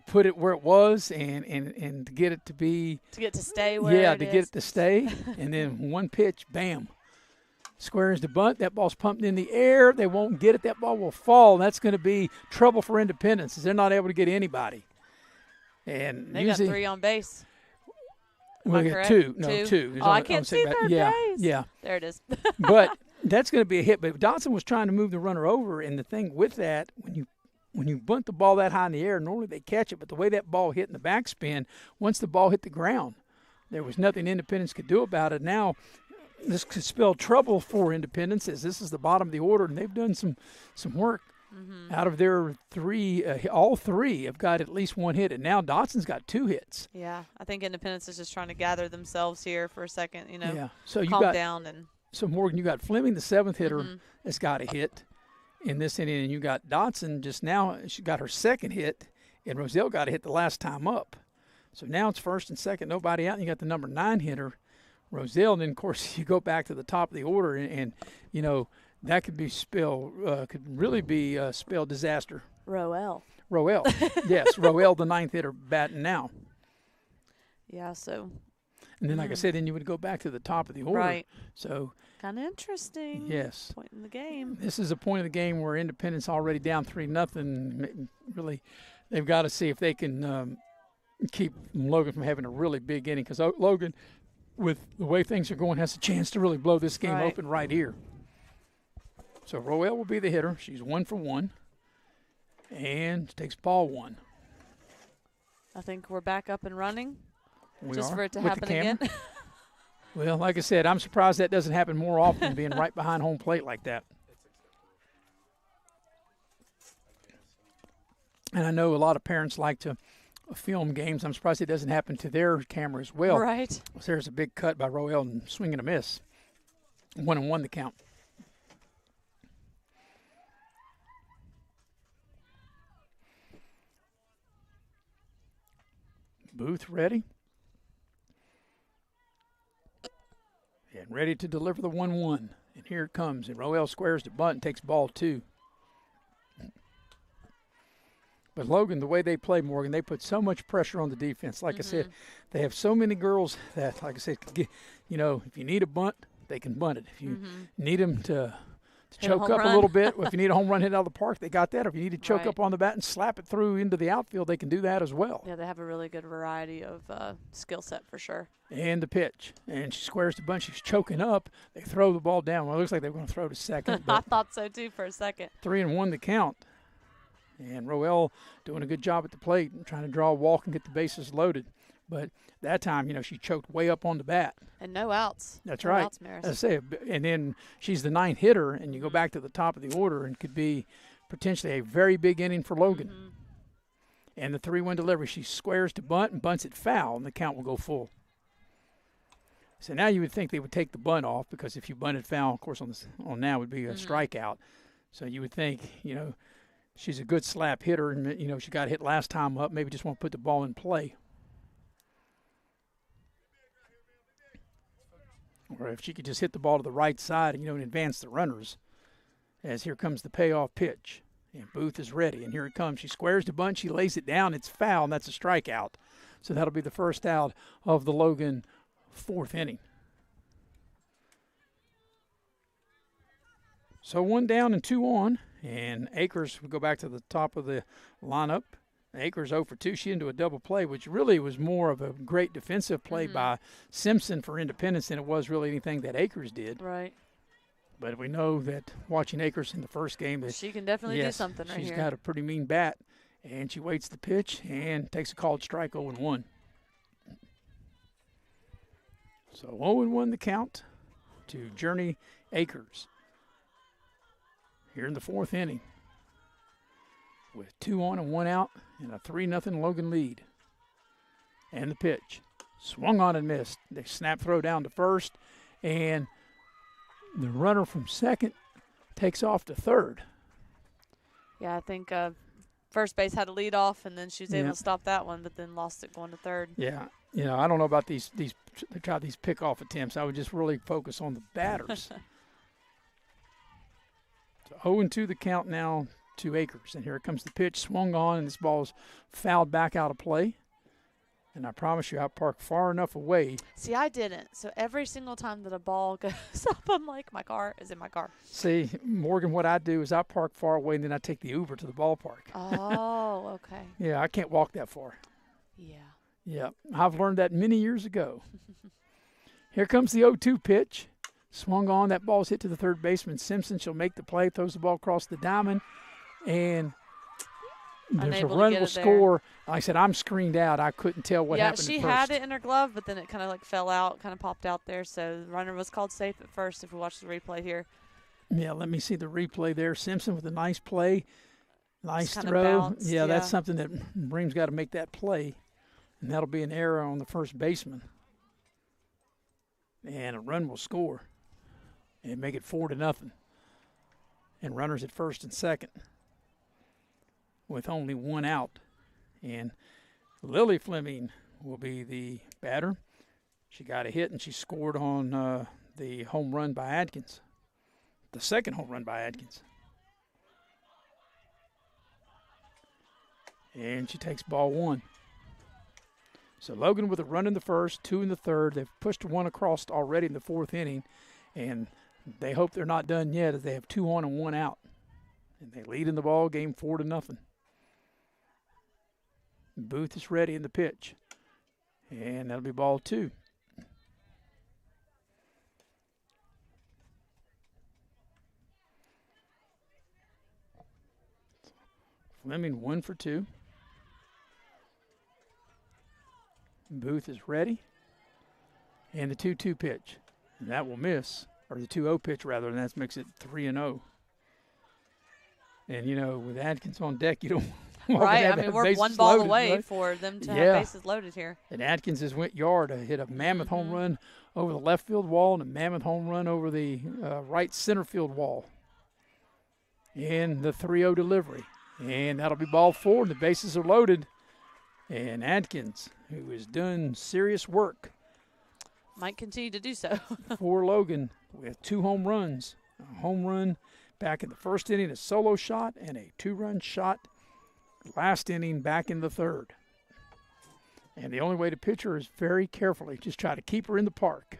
put it where it was and to get it to be. To get to stay where it is. Yeah, to get it to stay. And then one pitch, bam. Squares the bunt. That ball's pumped in the air. They won't get it. That ball will fall. That's going to be trouble for Independence as they're not able to get anybody. And they got 3 on base. We got 2. No, 2. I can't see third base. Yeah. There it is. But that's going to be a hit. But Dodson was trying to move the runner over, and the thing with that, when you bunt the ball that high in the air, normally they catch it. But the way that ball hit in the backspin, once the ball hit the ground, there was nothing Independence could do about it. Now, this could spell trouble for Independence as this is the bottom of the order, and they've done some work. Out of their 3, all 3 have got at least 1 hit, and now Dodson's got 2 hits. Yeah, I think Independence is just trying to gather themselves here for a second, So you calm down. So, Morgan, you got Fleming, the 7th hitter, has got a hit in this inning, and you got Dodson just now. She got her 2nd hit, and Roselle got a hit the last time up. So now it's 1st and 2nd, nobody out, and you got the number 9 hitter, Roselle. And then, of course, you go back to the top of the order, and that could be could really be spelled disaster. Roel. Yes, Roel, the 9th hitter, batting now. Yeah, so. And then, like I said, then you would go back to the top of the order. Right. So. Kind of interesting. Yes. Point in the game. This is a point of the game where Independence already down 3-0. Really, they've got to see if they can keep Logan from having a really big inning, because Logan, with the way things are going, has a chance to really blow this game open right here. So Roel will be the hitter. She's 1 for 1, and takes ball 1. I think we're back up and running. Just for it to happen again. Well, like I said, I'm surprised that doesn't happen more often, being right behind home plate like that. And I know a lot of parents like to film games. I'm surprised it doesn't happen to their camera as well. Right. So there's a big cut by Roel and swing and a miss. 1-1 the count. Booth ready. And ready to deliver the 1-1. And here it comes. And Roel squares the bunt and takes ball 2. But Logan, the way they play, Morgan, they put so much pressure on the defense. Like I said, they have so many girls that, like I said, if you need a bunt, they can bunt it. If you need them to choke up a little bit, or if you need a home run hit out of the park, they got that. Or if you need to choke up on the bat and slap it through into the outfield, they can do that as well. Yeah, they have a really good variety of skill set for sure. And the pitch. And she squares the bunt. She's choking up. They throw the ball down. Well, it looks like they're going to throw to second. I thought so, too, for a second. 3-1 the count. And Roel doing a good job at the plate and trying to draw a walk and get the bases loaded. But that time, she choked way up on the bat. And no outs. That's no right. Outs, Maris. As I say, and then she's the 9th hitter, and you go back to the top of the order and could be potentially a very big inning for Logan. And the 3-1 delivery, she squares to bunt and bunts it foul, and the count will go full. So now you would think they would take the bunt off, because if you bunted foul, of course, on now would be a strikeout. So you would think, she's a good slap hitter, and, she got hit last time up, maybe just want to put the ball in play. Or if she could just hit the ball to the right side, and advance the runners. As here comes the payoff pitch. And Booth is ready, and here it comes. She squares the bunt, she lays it down, it's foul, and that's a strikeout. So that'll be the first out of the Logan 4th inning. So 1 down and 2 on, and Akers will go back to the top of the lineup. Akers 0 for 2. She into a double play, which really was more of a great defensive play by Simpson for Independence than it was really anything that Akers did. Right. But we know that watching Akers in the first game, that she can definitely do something right here. She's got a pretty mean bat, and she waits the pitch and takes a called strike 0-1. So 0-1 the count to Journey Akers here in the 4th inning, with 2 on and 1 out and a 3-0 Logan lead. And the pitch. Swung on and missed. They snap throw down to first, and the runner from second takes off to third. Yeah, I think first base had a lead off, and then she was able to stop that one, but then lost it going to third. Yeah. I don't know about these pickoff attempts. I would just really focus on the batters. So 0-2 the count now to Akers. And here comes the pitch, swung on, and this ball's fouled back out of play. And I promise you, I parked far enough away. See, I didn't. So every single time that a ball goes up, I'm like, my car is in my car. See, Morgan, what I do is I park far away, and then I take the Uber to the ballpark. Oh, okay. Yeah, I can't walk that far. Yeah. Yeah, I've learned that many years ago. Here comes the 0-2 pitch. Swung on. That ball's hit to the third baseman, Simpson. She'll make the play, throws the ball across the diamond, and there's a run will score. Like I said, I'm screened out. I couldn't tell what happened at first. Yeah, she had it in her glove, but then it kind of like fell out, kind of popped out there. So the runner was called safe at first if we watch the replay here. Yeah, let me see the replay there. Simpson with a nice play. Nice throw. Bounced, yeah, that's something that Bream's got to make that play. And that'll be an error on the first baseman. And a run will score and make it 4-0. And runners at first and second with only one out. And Lily Fleming will be the batter. She got a hit and she scored on the home run by Atkins. The second home run by Atkins. And she takes ball one. So Logan with a run in the first, 2 in the third. They've pushed one across already in the fourth inning, and they hope they're not done yet as they have 2 on and 1 out. And they lead in the ball game 4-0. Booth is ready in the pitch, and that'll be ball 2. Fleming 1 for 2. Booth is ready. And the 2-2 pitch. And that will miss. Or the 2-0 pitch, rather, and that makes it 3-0. And, with Atkins on deck, you don't want right. to have we're one ball loaded, away right? for them to have bases loaded here. And Atkins has went yard, hit a mammoth home run over the left field wall and a mammoth home run over the right center field wall. And the 3-0 delivery. And that'll be ball 4, and the bases are loaded. And Atkins, who has done serious work, might continue to do so. for Logan with 2 home runs. A home run back in the first inning, a solo shot, and a 2-run shot last inning back in the third. And the only way to pitch her is very carefully. Just try to keep her in the park.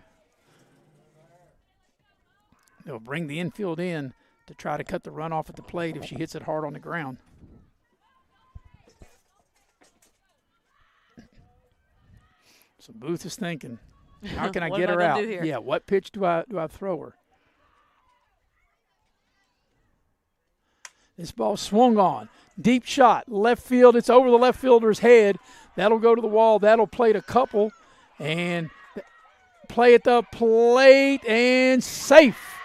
They'll bring the infield in to try to cut the run off at the plate if she hits it hard on the ground. So Booth is thinking, how can I get her out? Yeah, what pitch do I throw her? This ball swung on. Deep shot, left field. It's over the left fielder's head. That'll go to the wall. That'll plate a couple. And play at the plate and safe.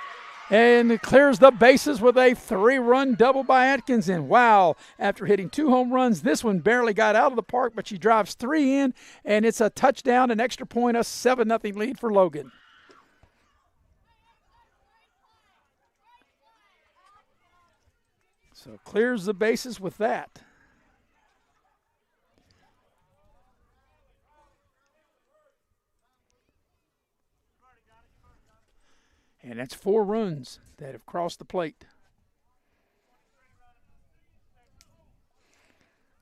And it clears the bases with a 3-run double by Atkins. And wow, after hitting 2 home runs, this one barely got out of the park, but she drives 3 in, and it's a touchdown, an extra point, a 7-0 lead for Logan. So clears the bases with that. And that's 4 runs that have crossed the plate.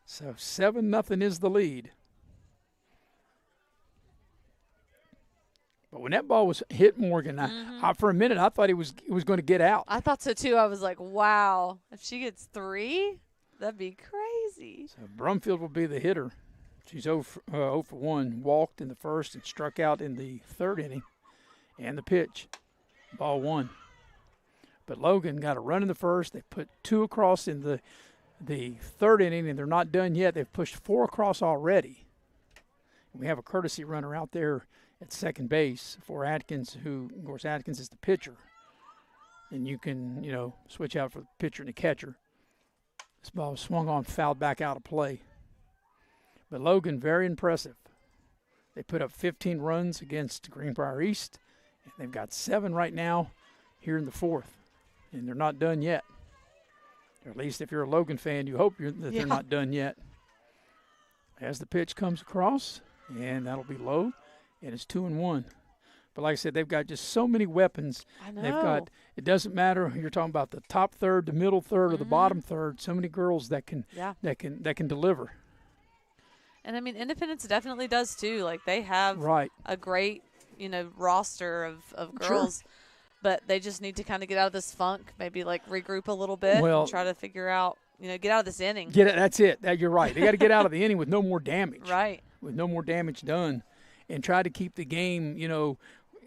So 7-0 is the lead. But when that ball was hit Morgan, I for a minute I thought it was going to get out. I thought so too. I was like, wow, if she gets 3, that'd be crazy. So Brumfield will be the hitter. She's 0 for 1, walked in the first and struck out in the third inning. And the pitch. Ball 1. But Logan got a run in the first. They put 2 across in the third inning, and they're not done yet. They've pushed 4 across already. We have a courtesy runner out there at second base for Atkins, who, of course, Atkins is the pitcher. And you can, switch out for the pitcher and the catcher. This ball swung on, fouled back out of play. But Logan, very impressive. They put up 15 runs against Greenbrier East. They've got 7 right now here in the fourth, and they're not done yet. Or at least if you're a Logan fan, you hope that they're not done yet. As the pitch comes across, and that'll be low, and it's 2-1. But like I said, they've got just so many weapons. I know. They've got, it doesn't matter. You're talking about the top third, the middle third, or the bottom third. So many girls that can deliver. And I mean, Independence definitely does too. Like they have a great, roster of girls. Sure. But they just need to kind of get out of this funk, maybe like regroup a little bit and try to figure out, get out of this inning. That's it. You're right. They got to get out of the inning with no more damage. Right. With no more damage done, and try to keep the game,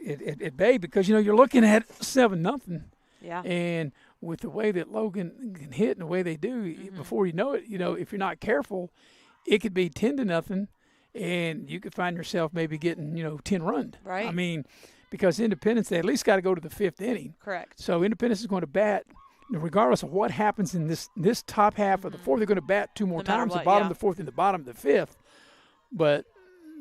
at bay, because you're looking at 7-0. Yeah. And with the way that Logan can hit and the way they do, before you know it, if you're not careful, it could be 10-0, and you could find yourself maybe getting 10 runs. Right. I mean, because Independence, they at least got to go to the 5th inning. Correct. So Independence is going to bat, regardless of what happens in this top half of the fourth. They're going to bat 2 more times, the bottom of the fourth and the bottom of the fifth. But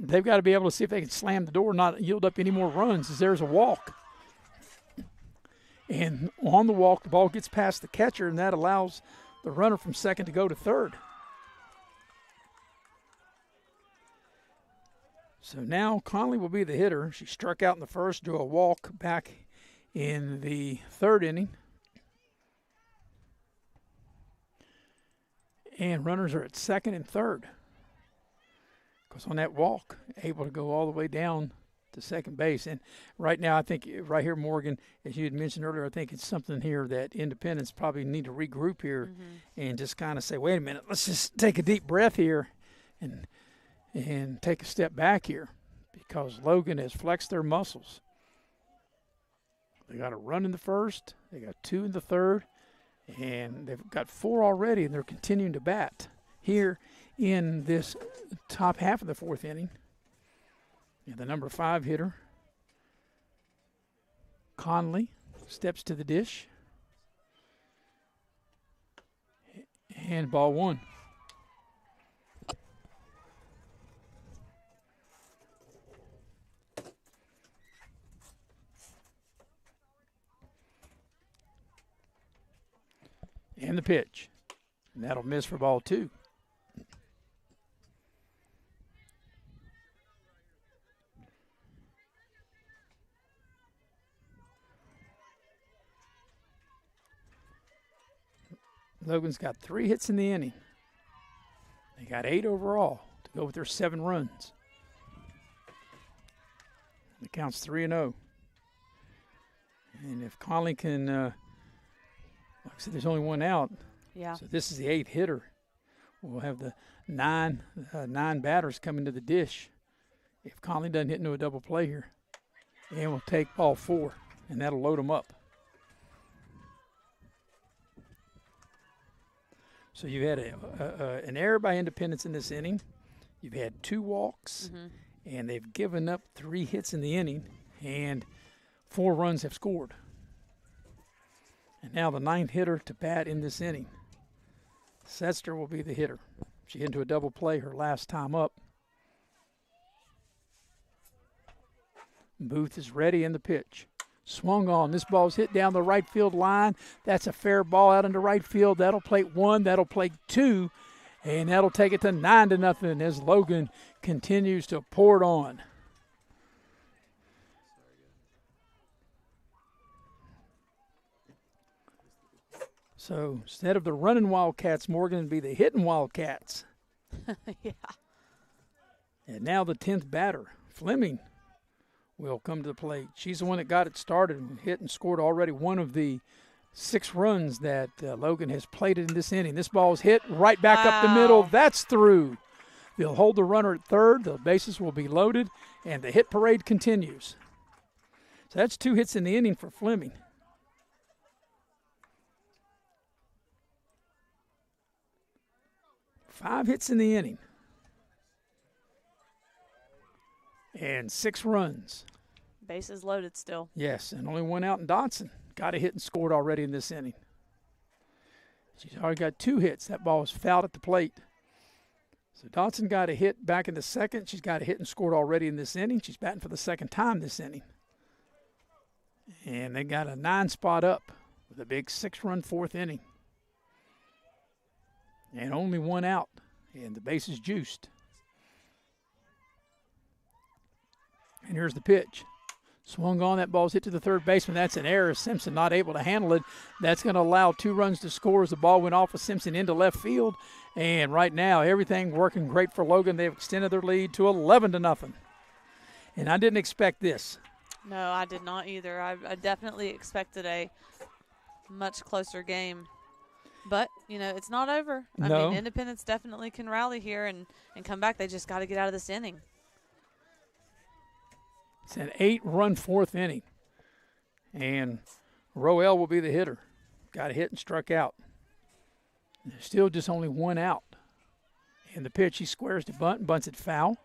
they've got to be able to see if they can slam the door, not yield up any more runs, as there's a walk. And on the walk, the ball gets past the catcher, and that allows the runner from second to go to third. So now Conley will be the hitter. She struck out in the first, drew a walk back in the third inning. And runners are at second and third. Because on that walk, able to go all the way down to second base. And right now, I think right here, Morgan, as you had mentioned earlier, I think it's something here that Independence probably need to regroup here and just kind of say, wait a minute, let's just take a deep breath here and take a step back here, because Logan has flexed their muscles. They got a run in the first, they got 2 in the third, and they've got 4 already, and they're continuing to bat here in this top half of the fourth inning. And the number 5 hitter, Conley, steps to the dish. And ball 1. And the pitch. And that'll miss for ball 2. Logan's got 3 hits in the inning. They got 8 overall to go with their 7 runs. The count's 3-0. And if Conley can, like I said, there's only 1 out. Yeah. So this is the 8th hitter. We'll have the 9 batters coming to the dish if Conley doesn't hit into a double play here. And we'll take ball 4, and that'll load them up. So you've had an error by Independence in this inning. You've had 2 walks, and they've given up 3 hits in the inning, and 4 runs have scored. And now the 9th hitter to bat in this inning. Setzer will be the hitter. She hit into a double play her last time up. Booth is ready in the pitch. Swung on. This ball's hit down the right field line. That's a fair ball out into right field. That'll plate 1. That'll plate 2. And that'll take it to 9-0 as Logan continues to pour it on. So instead of the running Wildcats, Morgan, it'd be the hitting Wildcats. Yeah. And now the 10th batter, Fleming, will come to the plate. She's the one that got it started and hit and scored already one of the 6 runs that Logan has plated in this inning. This ball's hit right back up the middle. That's through. They'll hold the runner at third. The bases will be loaded, and the hit parade continues. So that's 2 hits in the inning for Fleming. Five hits in the inning. And 6 runs. Bases loaded still. Yes, and only 1 out in Dotson. Got a hit and scored already in this inning. She's already got 2 hits. That ball was fouled at the plate. So Dotson got a hit back in the second. She's got a hit and scored already in this inning. She's batting for the 2nd time this inning. And they got a 9 spot up with a big 6-run 4th inning. And only one out, and the base is juiced. And here's the pitch. Swung on, that ball's hit to the third baseman. That's an error. Simpson not able to handle it. That's going to allow 2 runs to score as the ball went off of Simpson into left field. And right now, everything working great for Logan. They've extended their lead to 11-0. And I didn't expect this. No, I did not either. I definitely expected a much closer game. But, you know, it's not over. I mean, Independence definitely can rally here and come back. They just got to get out of this inning. It's an 8-run 4th inning. And Roel will be the hitter. Got a hit and struck out. There's still just only one out. And the pitch, he squares to bunt and bunts it foul.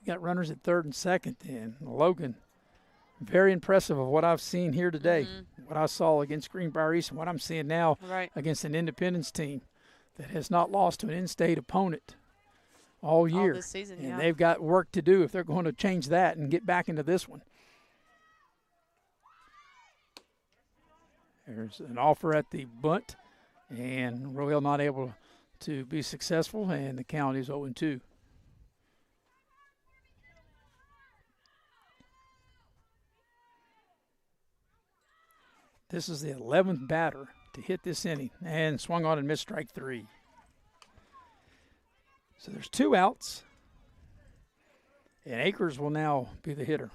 Got runners at third and second. And Logan, very impressive of what I've seen here today. What I saw against Greenbrier East and what I'm seeing now against an Independence team that has not lost to an in-state opponent all year. All this season, and they've got work to do if they're going to change that and get back into this one. There's an offer at the bunt, and Royal not able to be successful, and the count is 0-2. This is the 11th batter to hit this inning, and swung on and missed strike 3. So there's 2 outs, and Akers will now be the hitter.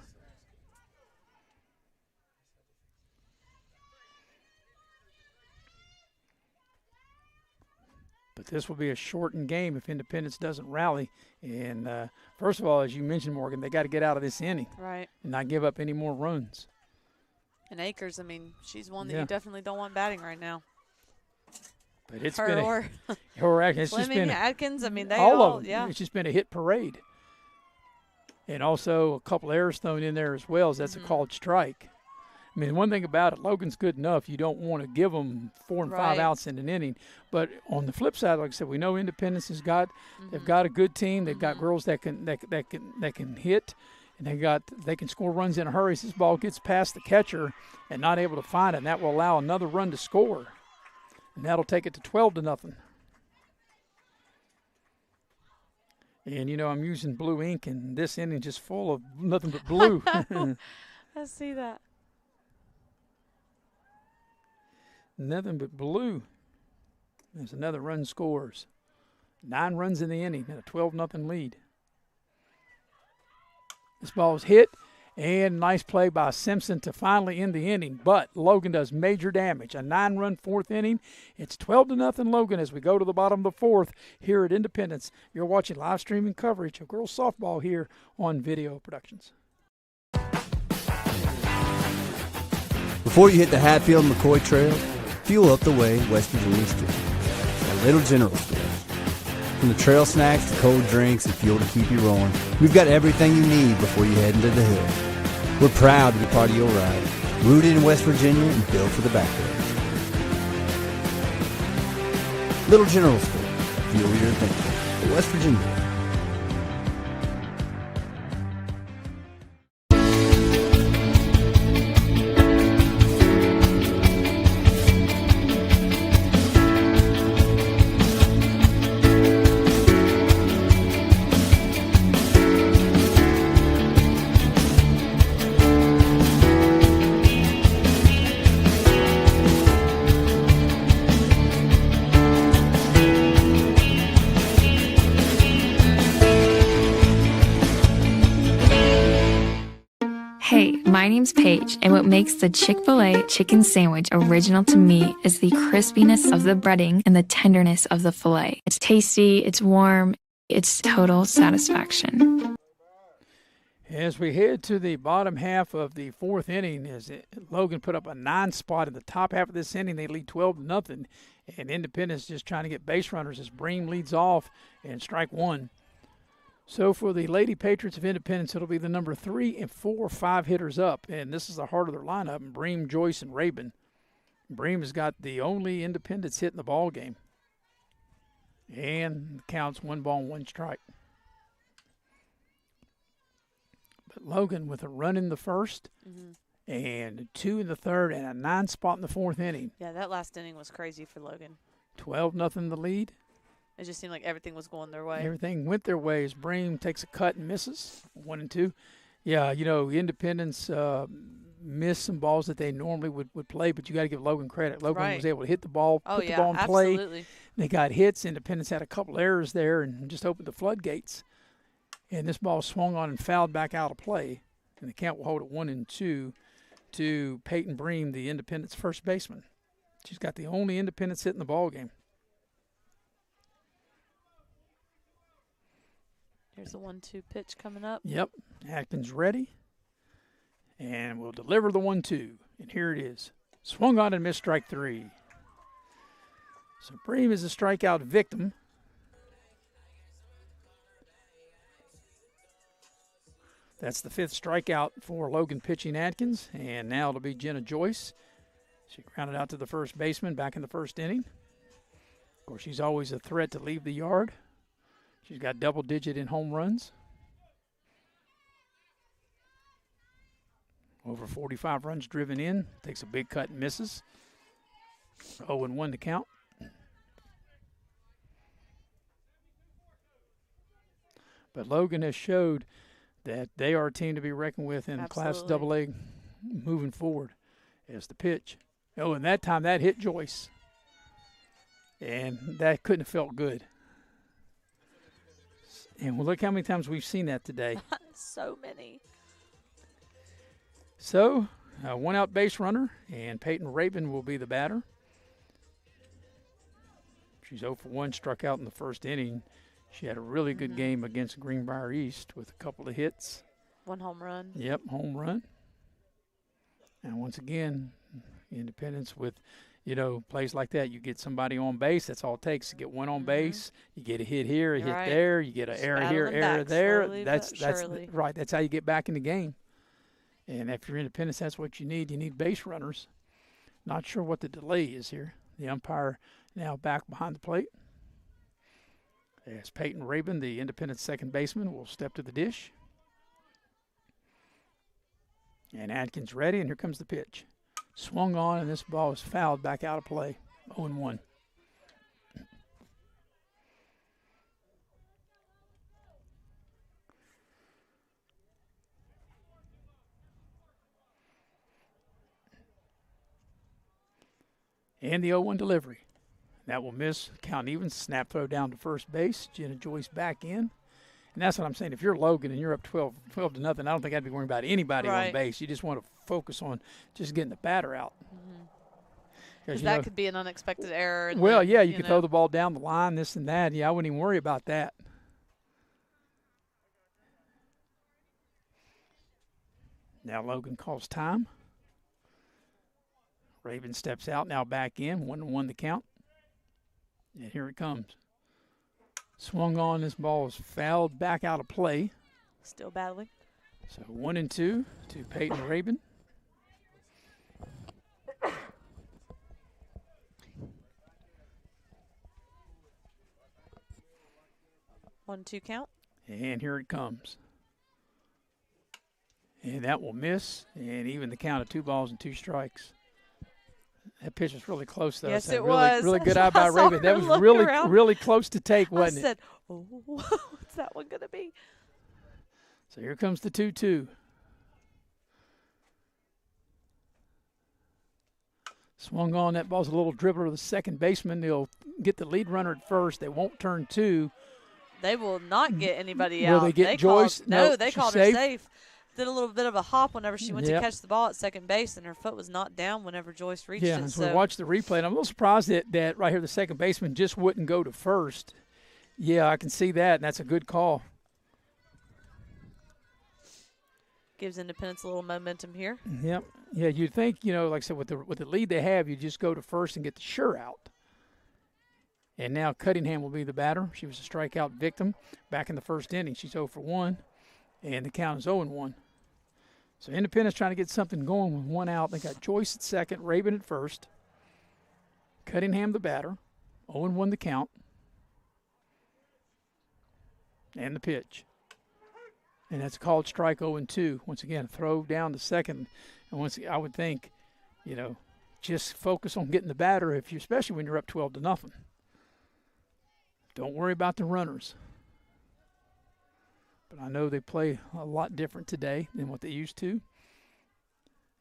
But this will be a shortened game if Independence doesn't rally. And first of all, as you mentioned, Morgan, they got to get out of this inning. Right. And not give up any more runs. And Akers, I mean, she's one that you definitely don't want batting right now. But it's Her been it's just been Atkins. I mean, they all of them. Yeah. It's just been a hit parade, and also a couple errors thrown in there as well. As that's a called strike. I mean, one thing about it, Logan's good enough. You don't want to give them 4 and 5 outs in an inning. But on the flip side, like I said, we know Independence has got they've got a good team. They've got girls that can hit, and they can score runs in a hurry. This ball gets past the catcher and not able to find it, and that will allow another run to score. And that'll take it to 12-0. And, you know, I'm using blue ink, and this inning just full of nothing but blue. I see that. Nothing but blue. There's another run scores. 9 runs in the inning and a 12-0 lead. This ball is hit. And nice play by Simpson to finally end the inning. But Logan does major damage. A 9-run 4th inning. It's 12-0 Logan as we go to the bottom of the 4th here at Independence. You're watching live streaming coverage of girls softball here on Video Productions. Before you hit the Hatfield-McCoy Trail, fuel up the way West Virginians do. A Little General Store. From the trail snacks to cold drinks and fuel to keep you rolling, we've got everything you need before you head into the hill. We're proud to be part of your ride, rooted in West Virginia and built for the backwoods. Little General Store, fuel your adventure. West Virginia. My name's Paige, and what makes the Chick-fil-A chicken sandwich original to me is the crispiness of the breading and the tenderness of the filet. It's tasty, it's warm, it's total satisfaction. As we head to the bottom half of the 4th inning, Logan put up a 9 spot in the top half of this inning. They lead 12-0, and Independence just trying to get base runners as Bream leads off and strike 1. So for the Lady Patriots of Independence, it'll be the number 3 and 4, 5 hitters up. And this is the heart of their lineup, Bream, Joyce, and Rabin. Bream has got the only Independence hit in the ball game. And counts 1 ball, 1 strike. But Logan with a run in the first, and 2 in the third, and a 9 spot in the 4th inning. Yeah, that last inning was crazy for Logan. 12-0 the lead. It just seemed like everything was going their way. Everything went their way as Bream takes a cut and misses. 1-2. Yeah, Independence missed some balls that they normally would play, but you got to give Logan credit. Logan was able to hit the ball, put the ball in play. Absolutely. They got hits. Independence had a couple errors there and just opened the floodgates. And this ball swung on and fouled back out of play. And the count will hold it 1-2 to Peyton Bream, the Independence first baseman. She's got the only Independence hit in the ball game. Here's the 1-2 pitch coming up. Yep. Atkins ready. And we'll deliver the 1-2. And here it is. Swung on and missed strike 3. So Bream is a strikeout victim. That's the 5th strikeout for Logan pitching Atkins. And now it'll be Jenna Joyce. She grounded out to the first baseman back in the first inning. Of course, she's always a threat to leave the yard. She's got double-digit in home runs. Over 45 runs driven in. Takes a big cut and misses. 0-1 to count. But Logan has showed that they are a team to be reckoned with in Class AA moving forward. As the pitch. Oh, and that time that hit Joyce. And that couldn't have felt good. And look how many times we've seen that today. So many. So, one out base runner, and Peyton Rabin will be the batter. She's 0 for 1, struck out in the first inning. She had a really good game against Greenbrier East with a couple of hits. 1 home run. Yep, home run. And once again, Independence with, plays like that. You get somebody on base. That's all it takes to get one on base. You get a hit here, a hit there. You get an error here, error there. That's right. That's how you get back in the game. And if you're Independence, that's what you need. You need base runners. Not sure what the delay is here. The umpire now back behind the plate. As Peyton Rabin, the Independence second baseman, will step to the dish. And Atkins ready, and here comes the pitch. Swung on, and this ball is fouled back out of play. 0-1. And the 0-1 delivery. That will miss. Count even. Snap throw down to first base. Jenna Joyce back in. And that's what I'm saying. If you're Logan and you're up 12-0, I don't think I'd be worrying about anybody on base. You just want to focus on just getting the batter out. Because that could be an unexpected error. Well, yeah, you could throw the ball down the line, this and that. Yeah, I wouldn't even worry about that. Now Logan calls time. Rabin steps out, now back in. 1-1 the count. And here it comes. Swung on, this ball is fouled back out of play. Still battling. So 1-2 to Peyton Rabin. One, 2 count. And here it comes. And that will miss. And even the count of 2 balls and 2 strikes. That pitch was really close, though. Yes, it was. Really good eye by Rabin. That was really close to take, wasn't it? I said, oh, what's that one going to be? So here comes the 2-2. Swung on. That ball's a little dribbler of the second baseman. They'll get the lead runner at first. They won't turn 2. They will not get anybody out. Will they get Joyce? They called her safe. Did a little bit of a hop whenever she went to catch the ball at second base, and her foot was not down whenever Joyce reached it. Yeah, so we watched the replay, and I'm a little surprised that right here the second baseman just wouldn't go to first. Yeah, I can see that, and that's a good call. Gives Independence a little momentum here. Yep. Yeah, you'd think, like I said, with the lead they have, you just go to first and get the sure out. And now Cunningham will be the batter. She was a strikeout victim back in the first inning. She's 0 for 1, and the count is 0-1. So Independence trying to get something going with 1 out. They got Joyce at second, Rabin at first. Cunningham the batter. 0-1 the count. And the pitch. And that's called strike 0-2. Once again, throw down to second. And I would think, just focus on getting the batter, especially when you're up 12-0. Don't worry about the runners. But I know they play a lot different today than what they used to.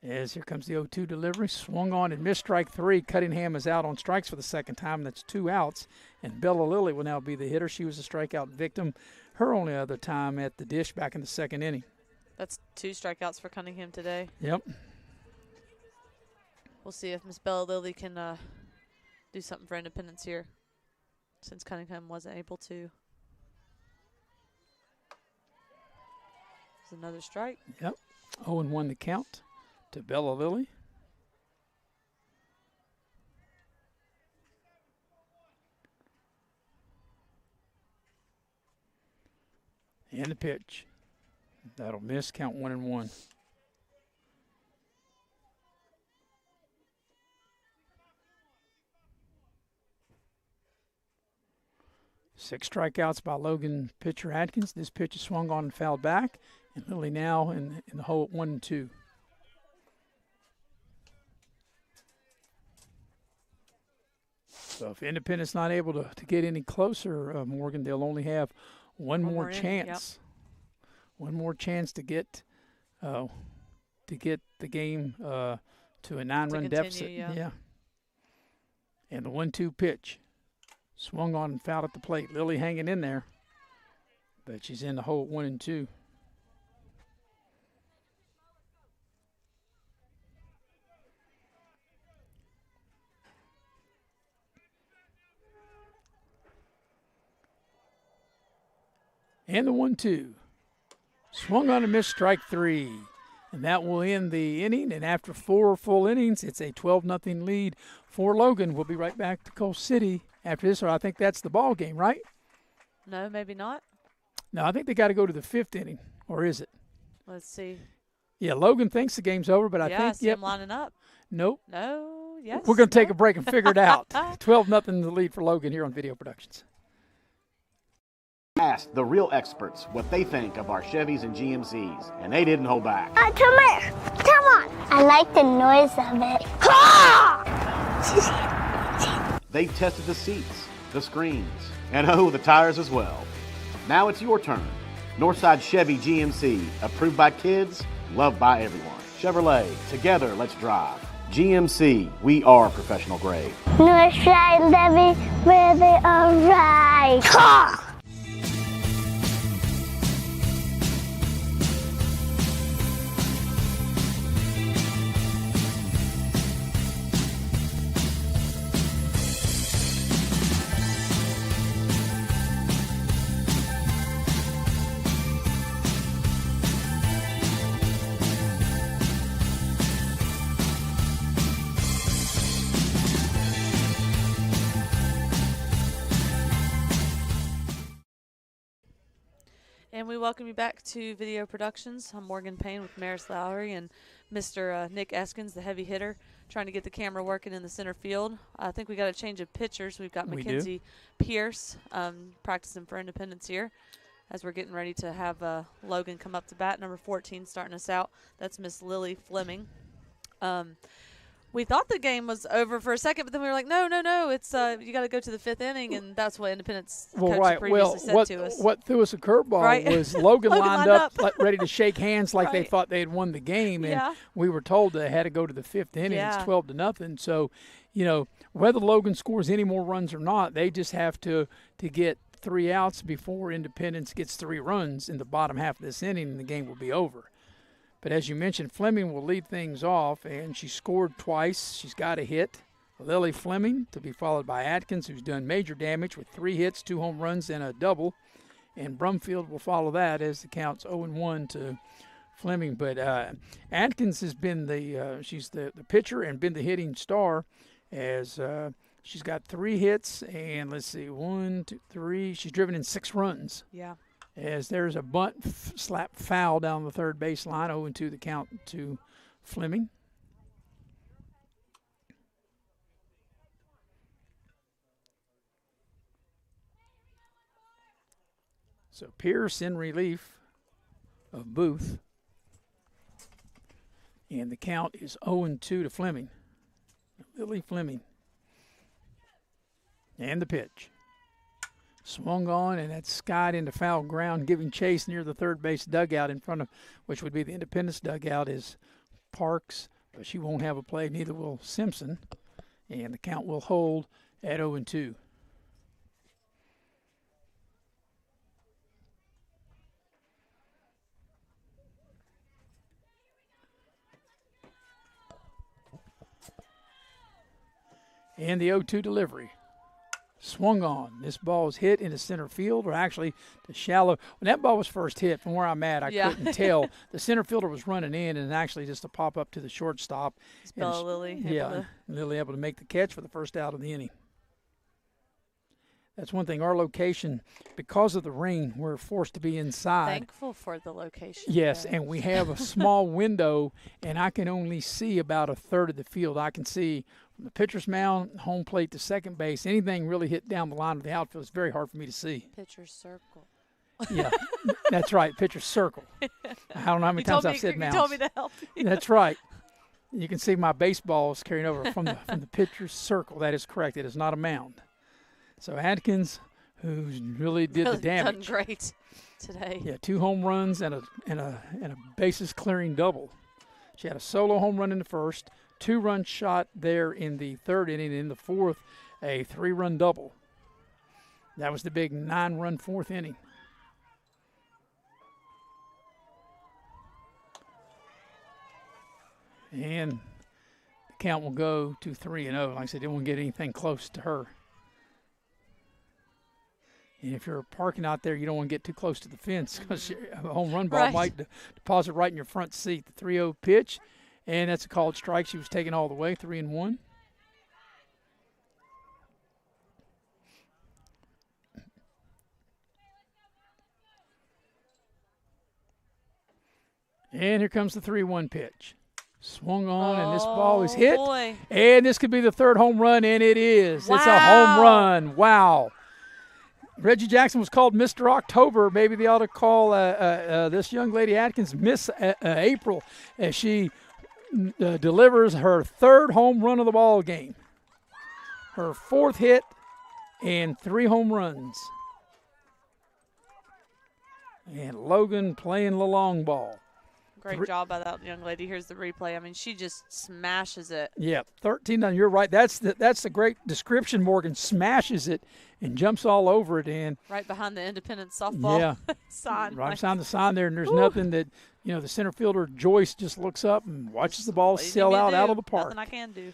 As here comes the 0-2 delivery. Swung on and missed strike 3. Cunningham is out on strikes for the second time. That's 2 outs. And Bella Lilly will now be the hitter. She was a strikeout victim her only other time at the dish back in the second inning. That's 2 strikeouts for Cunningham today. Yep. We'll see if Miss Bella Lilly can do something for Independence here, since Cunningham wasn't able to. There's another strike. Yep. 0-1 the count to Bella Lilly. And the pitch. That'll miss. Count 1-1. Six strikeouts by Logan pitcher Atkins. This pitch is swung on and fouled back. And Lilly now in the hole at 1-2. So if Independent's not able to get any closer, Morgan, they'll only have one more chance. Yep. One more chance to get the game to a 9-run deficit. Yeah. And the 1-2 pitch. Swung on and fouled at the plate. Lilly hanging in there, but she's in the hole at 1-2. And the 1-2. Swung on and missed strike 3. And that will end the inning. And after 4 full innings, it's a 12-0 lead for Logan. We'll be right back to Coal City after this, or I think that's the ball game, right? No, maybe not. No, I think they got to go to the 5th inning, or is it? Let's see. Yeah, Logan thinks the game's over, but I think, I see him lining up. Nope. No, yes. We're going to take a break and figure it out. 12-0 the lead for Logan here on Video Productions. Asked the real experts what they think of our Chevys and GMCs, and they didn't hold back. Come here. Come on. I like the noise of it. They tested the seats, the screens, and the tires as well. Now it's your turn. Northside Chevy GMC, approved by kids, loved by everyone. Chevrolet, together let's drive. GMC, we are professional grade. Northside Chevy, really alright. And we welcome you back to Video Productions. I'm Morgan Payne with Maris Lowry and Mr. Nick Eskins, the heavy hitter, trying to get the camera working in the center field. I think we got a change of pitchers. We've got Mackenzie Pierce practicing for Independence here as we're getting ready to have Logan come up to bat. Number 14 starting us out. That's Miss Lily Fleming. We thought the game was over for a second, but then we were like, no, it's you got to go to the 5th inning, and that's what Independence coach previously said to us. What threw us a curveball was Logan lined up ready to shake hands like they thought they had won the game, and we were told they had to go to the 5th inning. It's 12-0. So, whether Logan scores any more runs or not, they just have to get 3 outs before Independence gets 3 runs in the bottom half of this inning, and the game will be over. But as you mentioned, Fleming will lead things off, and she scored twice. She's got a hit. Lily Fleming to be followed by Atkins, who's done major damage with 3 hits, 2 home runs, and a double. And Brumfield will follow that as the count's 0-1 to Fleming. But Atkins has been she's the pitcher and been the hitting star as she's got 3 hits. And let's see, 1, 2, 3. She's driven in 6 runs. Yeah. As there's a bunt slap foul down the third baseline, 0-2 the count to Fleming. So Pierce in relief of Booth. And the count is 0-2 to Fleming. Lily Fleming. And the pitch. Swung on, and that's skied into foul ground, giving chase near the third base dugout in front of, which would be the Independence dugout, is Parks. But she won't have a play, neither will Simpson. And the count will hold at 0-2. And the 0-2 delivery. Swung on. This ball was hit into center field, or actually to shallow. When that ball was first hit, from where I'm at, I couldn't tell. The center fielder was running in, and actually just a pop up to the shortstop. Lily. Lily able to make the catch for the first out of the inning. That's one thing. Our location, because of the rain, we're forced to be inside. Thankful for the location. Yes, and we have a small window, and I can only see about a third of the field. I can see from the pitcher's mound, home plate to second base. Anything really hit down the line of the outfield is very hard for me to see. Pitcher's circle. Yeah, that's right, pitcher's circle. I don't know how many times I've said mounds. You told me to help you. That's right. You can see my baseballs carrying over from the pitcher's circle. That is correct. It is not a mound. So Atkins, who really did the damage. Done great today. Yeah, 2 home runs and a bases clearing double. She had a solo home run in the first, 2-run shot there in the third inning. In the fourth, a 3-run double. That was the big 9-run fourth inning. And the count will go to 3-0. Like I said, they won't get anything close to her. And if you're parking out there, you don't want to get too close to the fence because a home run ball might deposit right in your front seat. The 3-0 pitch, and that's a called strike. She was taken all the way, 3-1. And here comes the 3-1 pitch. Swung on, and this ball is hit. Boy. And this could be the third home run, and it is. Wow. It's a home run. Wow. Reggie Jackson was called Mr. October. Maybe they ought to call this young lady Atkins Miss April as she delivers her third home run of the ball game. Her fourth hit and 3 home runs. And Logan playing the long ball. Great job by that young lady. Here's the replay. I mean, she just smashes it. Yeah, 13. You're right. That's the great description. Morgan smashes it and jumps all over it. And right behind the Independent softball sign. Right behind the sign there. And there's nothing that, the center fielder Joyce just looks up and watches the ball sail out of the park. Nothing I can do.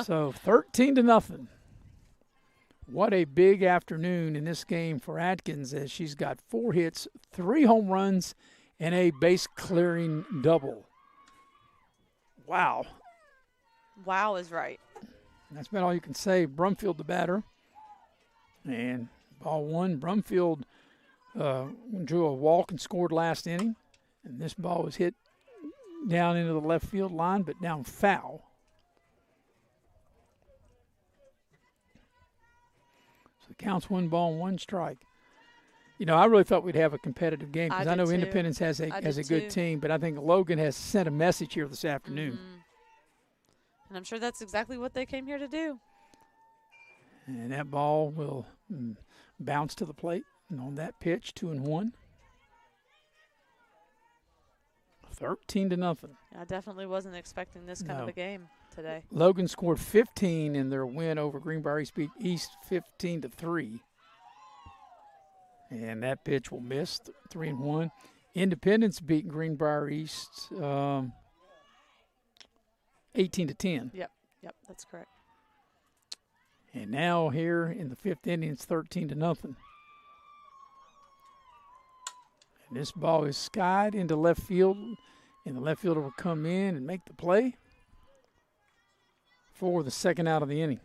So 13-0. What a big afternoon in this game for Atkins as she's got 4 hits, 3 home runs, and a base-clearing double. Wow. Wow is right. That's about all you can say. Brumfield the batter. And ball 1. Brumfield drew a walk and scored last inning. And this ball was hit down into the left field line, but down foul. So the count's 1 ball and 1 strike. I really thought we'd have a competitive game because I know Independence has a good team, but I think Logan has sent a message here this afternoon. And I'm sure that's exactly what they came here to do. And that ball will bounce to the plate. And on that pitch, 2-1. 13-0. I definitely wasn't expecting this kind of a game today. Logan scored 15 in their win over Greenbrier East 15-3. And that pitch will miss, 3-1. Independence beat Greenbrier East 18-10. Yep, that's correct. And now here in the 5th inning, it's 13-0. And this ball is skied into left field, and the left fielder will come in and make the play for the second out of the inning.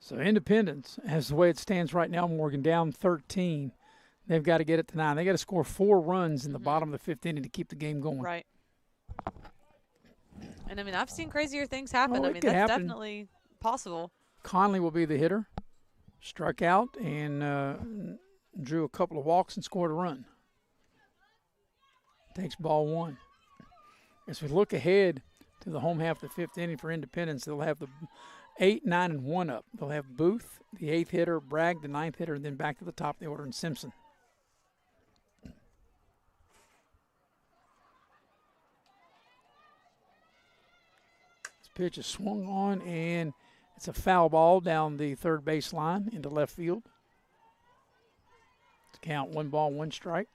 So Independence, as the way it stands right now, Morgan, down 13. They've got to get it to 9. They got to score 4 runs in the bottom of the 5th inning to keep the game going. Right. And, I mean, I've seen crazier things happen. Oh, that's definitely possible. Conley will be the hitter. Struck out and drew a couple of walks and scored a run. Takes ball 1. as we look ahead to the home half of the fifth inning for Independence, they'll have the 8, 9, and 1 up. They'll have Booth, the 8th hitter, Bragg, the 9th hitter, and then back to the top of the order in Simpson. This pitch is swung on, and it's a foul ball down the third base line into left field. To count 1 ball, 1 strike.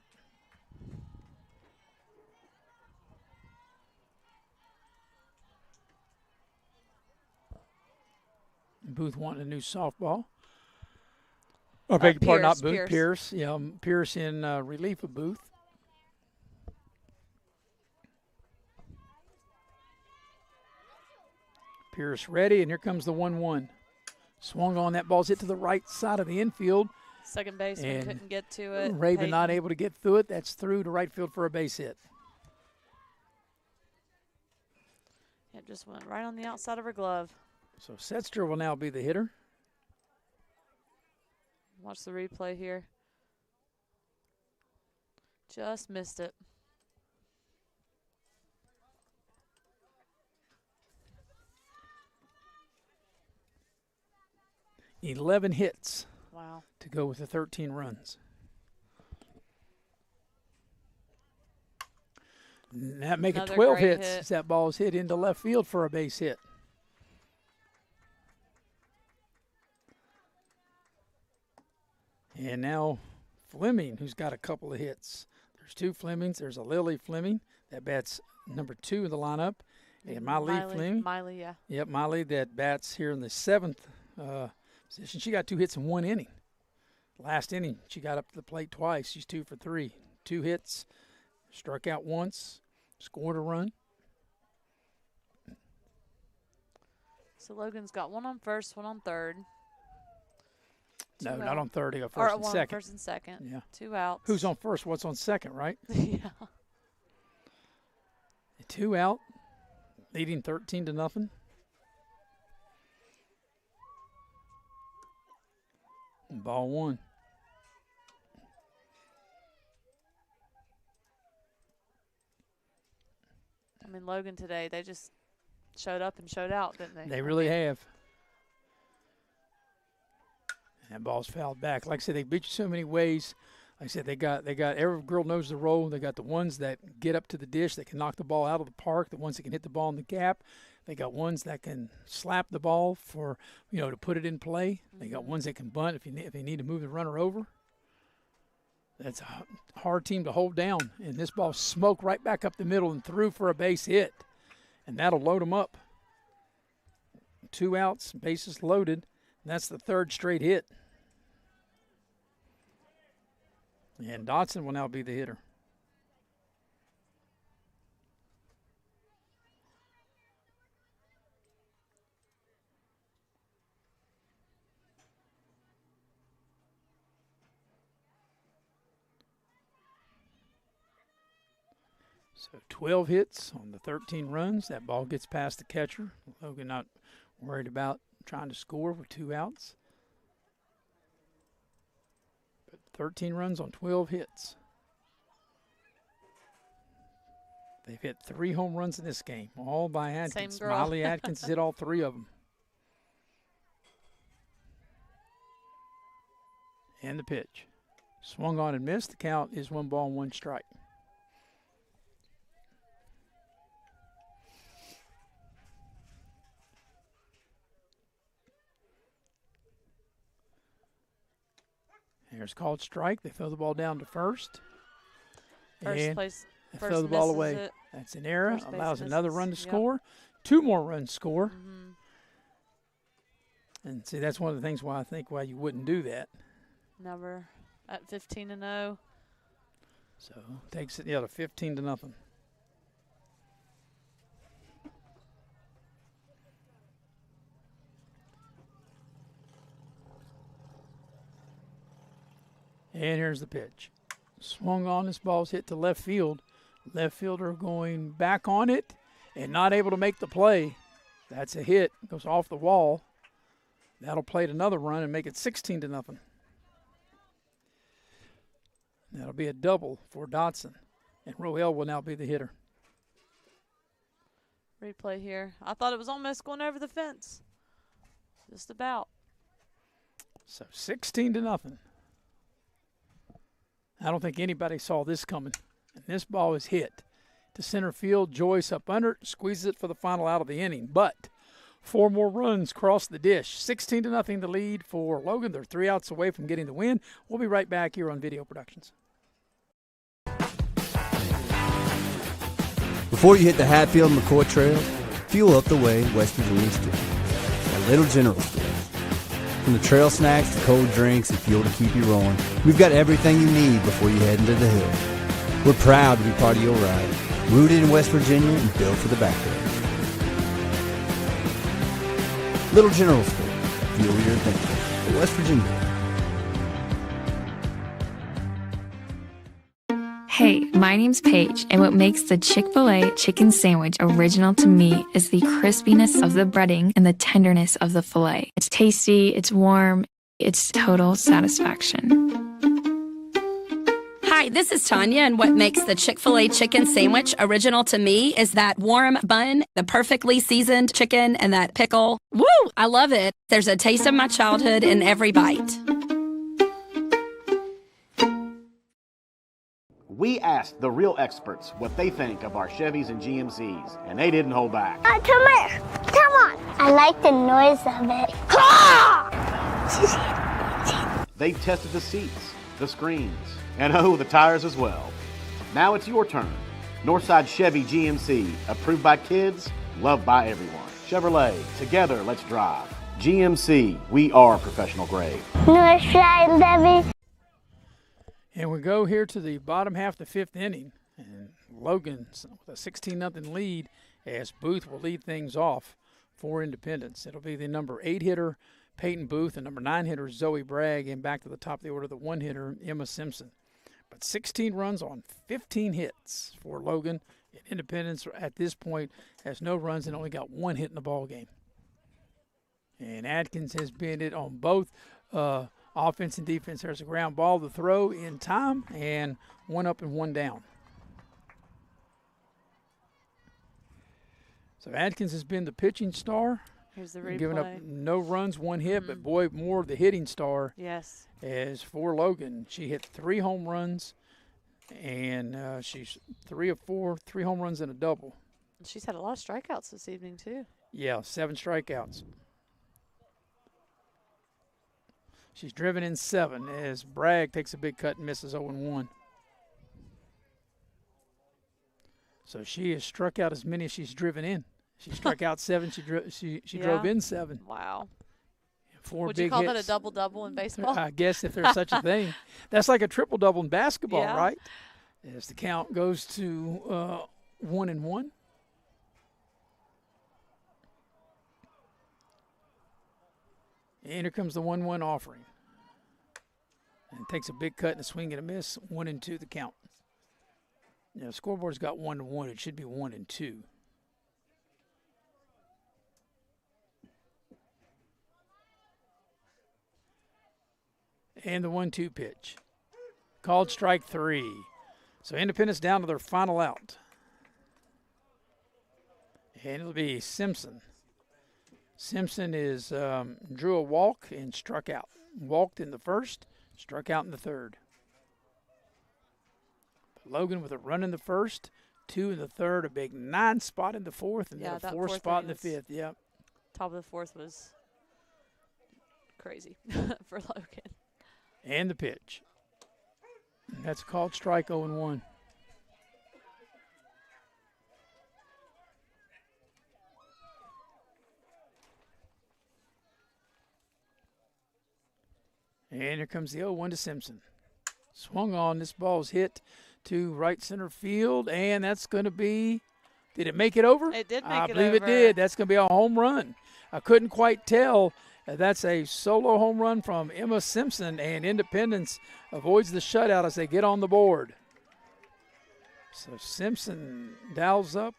Booth wanting a new softball. Oh, beg your pardon, not Booth. Pierce. Yeah, Pierce in relief of Booth. Pierce ready, and here comes the 1-1. Swung on, that ball's hit to the right side of the infield. Second baseman couldn't get to it. Raven not able to get through it. That's through to right field for a base hit. It just went right on the outside of her glove. So Setzer will now be the hitter. Watch the replay here. Just missed it. $11 hits. Wow. To go with the 13 runs. And that make it 12 hits as that ball is hit into left field for a base hit. And now Fleming, who's got a couple of hits. There's 2 Flemings. There's a Lily Fleming that bats number 2 in the lineup. And Miley Fleming. Miley, yeah. Yep, Miley that bats here in the 7th position. She got 2 hits in 1 inning. Last inning, she got up to the plate twice. She's 2 for 3. 2 hits, struck out once, scored a run. So Logan's got 1 on first, 1 on third. No, not on third. He got first and second. First and second. Yeah. 2 outs. Who's on first? What's on second, right? Yeah. 2 out, leading 13-0. And ball 1. I mean, Logan today, they just showed up and showed out, didn't they? They really have. And that ball's fouled back. Like I said, they beat you so many ways. Like I said, they got every girl knows the role. They got the ones that get up to the dish, that can knock the ball out of the park, the ones that can hit the ball in the gap. They got ones that can slap the ball for, to put it in play. They got ones that can bunt if they need to move the runner over. That's a hard team to hold down. And this ball smoked right back up the middle and through for a base hit. And that'll load them up. 2 outs, bases loaded. And that's the 3rd straight hit. And Dotson will now be the hitter. So 12 hits on the 13 runs. That ball gets past the catcher. Logan not worried about trying to score with 2 outs. But 13 runs on 12 hits. They've hit 3 home runs in this game, all by Atkins. Molly Atkins hit all 3 of them. And the pitch. Swung on and missed. The count is 1 ball, 1 strike. Here's called strike. They throw the ball down to first. First place. They throw the ball away. It. That's an error. Allows misses. another run to score. 2 more runs score. Mm-hmm. And see, that's one of the things why you wouldn't do that. Never. At 15-0. So takes it to 15-0. And here's the pitch. Swung on, this ball's hit to left field. Left fielder going back on it and not able to make the play. That's a hit. Goes off the wall. That'll plate another run and make it 16-0. That'll be a double for Dotson. And Roel will now be the hitter. Replay here. I thought it was almost going over the fence. Just about. So 16-0. I don't think anybody saw this coming. And this ball is hit to center field. Joyce up under it, squeezes it for the final out of the inning. But 4 more runs cross the dish. 16-0 the lead for Logan. They're 3 outs away from getting the win. We'll be right back here on Video Productions. Before you hit the Hatfield and McCoy Trail, fuel up the way West Virginians do. At Little General Stores. From the trail snacks to cold drinks and fuel to keep you rolling, we've got everything you need before you head into the hill. We're proud to be part of your ride, rooted in West Virginia and built for the backwoods. Little General Store, fuel your adventure. For West Virginia. Hey, my name's Paige, and what makes the Chick-fil-A chicken sandwich original to me is the crispiness of the breading and the tenderness of the filet. It's tasty, it's warm, it's total satisfaction. Hi, this is Tanya, and what makes the Chick-fil-A chicken sandwich original to me is that warm bun, the perfectly seasoned chicken, and that pickle. Woo! I love it. There's a taste of my childhood in every bite. We asked the real experts what they think of our Chevys and GMCs, and they didn't hold back. Come here. Come on. I like the noise of it. They've tested the seats, the screens, and the tires as well. Now it's your turn. Northside Chevy GMC, approved by kids, loved by everyone. Chevrolet, together let's drive. GMC, we are professional grade. Northside Chevy. And we go here to the bottom half of the 5th inning. And Logan's with a 16-0 lead as Booth will lead things off for Independence. It'll be the number 8 hitter, Peyton Booth, and number 9 hitter, Zoe Bragg, and back to the top of the order, the 1 hitter, Emma Simpson. But 16 runs on 15 hits for Logan. And Independence at this point has no runs and only got 1 hit in the ball game. And Atkins has been it on both offense and defense. There's a ground ball to throw in time, and 1 up and 1 down. So Atkins has been the pitching star. Here's the replay. Giving up no runs, 1 hit, but boy, more the hitting star. Yes. As for Logan, she hit 3 home runs, and she's 3 of 4, 3 home runs and a double. She's had a lot of strikeouts this evening, too. Yeah, 7 strikeouts. She's driven in 7 as Bragg takes a big cut and misses 0-1. So she has struck out as many as she's driven in. She struck out 7. She drove in 7. Wow. 4 Would big you call hits. that a double-double in baseball? I guess if there's such a thing. That's like a triple-double in basketball, Yeah. right? As the count goes to 1-1. And here comes the 1-1 offering. And takes a big cut and a swing and a miss. 1-2 the count. Now, the scoreboard's got 1-1. It should be 1-2. And the 1-2 pitch. Called strike 3. So Independence down to their final out. And it'll be Simpson. Simpson drew a walk and struck out. Walked in the first, struck out in the third. Logan with a run in the first, 2 in the third, a big 9 spot in the fourth, and then a 4 spot in the 5th. Yep. Top of the 4th was crazy for Logan. And the pitch. That's called strike 0-1. And here comes the 0-1 to Simpson. Swung on. This ball's hit to right center field, and that's going to be – did it make it over? It did make it over. I believe it did. That's going to be a home run. I couldn't quite tell. That's a solo home run from Emma Simpson, and Independence avoids the shutout as they get on the board. So Simpson dials up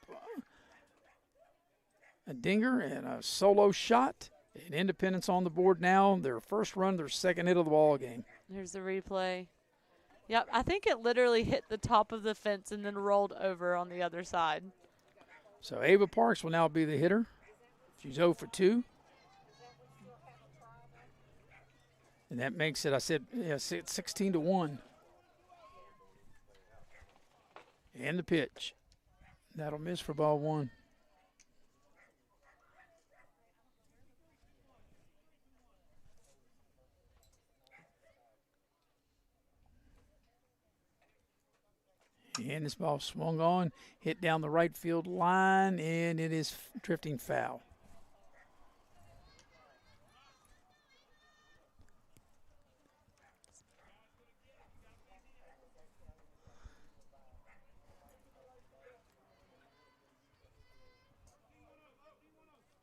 a dinger and a solo shot. And Independence on the board now. Their first run, their second hit of the ball game. Here's the replay. Yep, I think it literally hit the top of the fence and then rolled over on the other side. So Ava Parks will now be the hitter. She's 0 for 2. And that makes it, 16-1. And the pitch. That'll miss for ball 1. And this ball swung on, hit down the right field line, and it is drifting foul.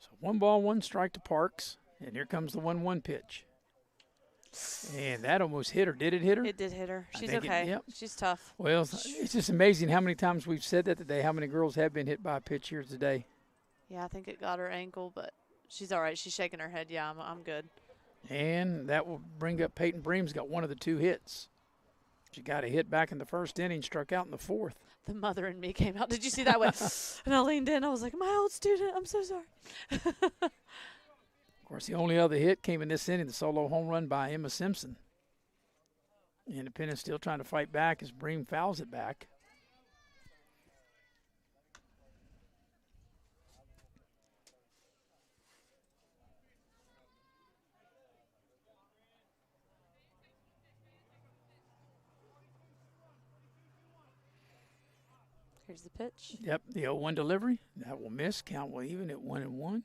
So 1 ball, 1 strike to Parks, and here comes the 1-1 pitch. And that almost hit her. Did it hit her? It did hit her. She's okay. Yep. She's tough. Well, it's just amazing how many times we've said that today, how many girls have been hit by a pitch here today. Yeah, I think it got her ankle, but she's all right. She's shaking her head. Yeah, I'm good. And that will bring up Peyton Bream's got one of the 2 hits. She got a hit back in the first inning, struck out in the 4th. The mother in me came out. Did you see that one? And I leaned in. I was like, my old student, I'm so sorry. Of course, the only other hit came in this inning, the solo home run by Emma Simpson. Independence still trying to fight back as Bream fouls it back. Here's the pitch. Yep, the 0-1 delivery. That will miss. Count will even at 1-1.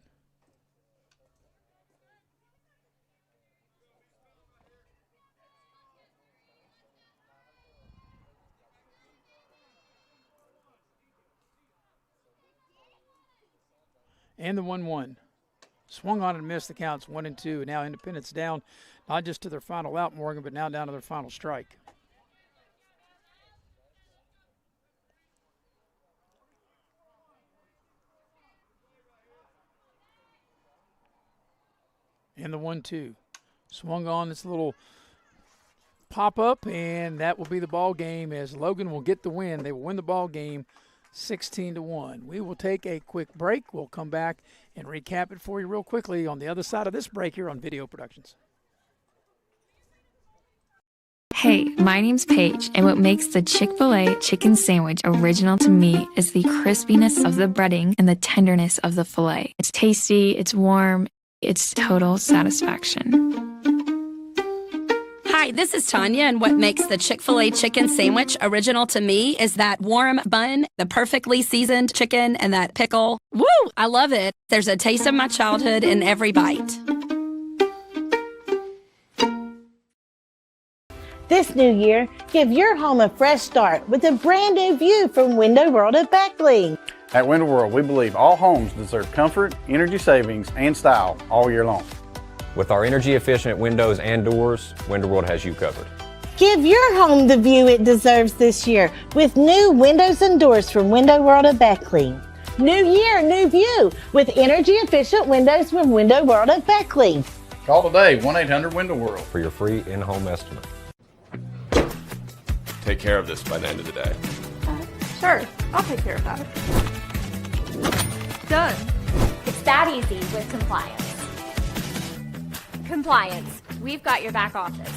And the 1-1. Swung on and missed. The count's 1-2. Now Independence down, not just to their final out, Morgan, but now down to their final strike. And the 1-2. Swung on this little pop-up, and that will be the ball game as Logan will get the win. They will win the ball game 16-1. We will take a quick break. We'll come back and recap it for you real quickly on the other side of this break here on Video Productions. Hey, my name's Paige, and what makes the Chick-fil-A chicken sandwich original to me is the crispiness of the breading and the tenderness of the filet. It's tasty, it's warm, it's total satisfaction. Hi, this is Tanya, and what makes the Chick-fil-A chicken sandwich original to me is that warm bun, the perfectly seasoned chicken, and that pickle. Woo! I love it. There's a taste of my childhood in every bite. This new year, give your home a fresh start with a brand new view from Window World at Beckley. At Window World, we believe all homes deserve comfort, energy savings, and style all year long. With our energy-efficient windows and doors, Window World has you covered. Give your home the view it deserves this year with new windows and doors from Window World at Beckley. New year, new view with energy-efficient windows from Window World at Beckley. Call today, 1-800-WINDOW WORLD for your free in-home estimate. Take care of this by the end of the day. Sure, I'll take care of that. Done. It's that easy with compliance. Compliance. We've got your back office.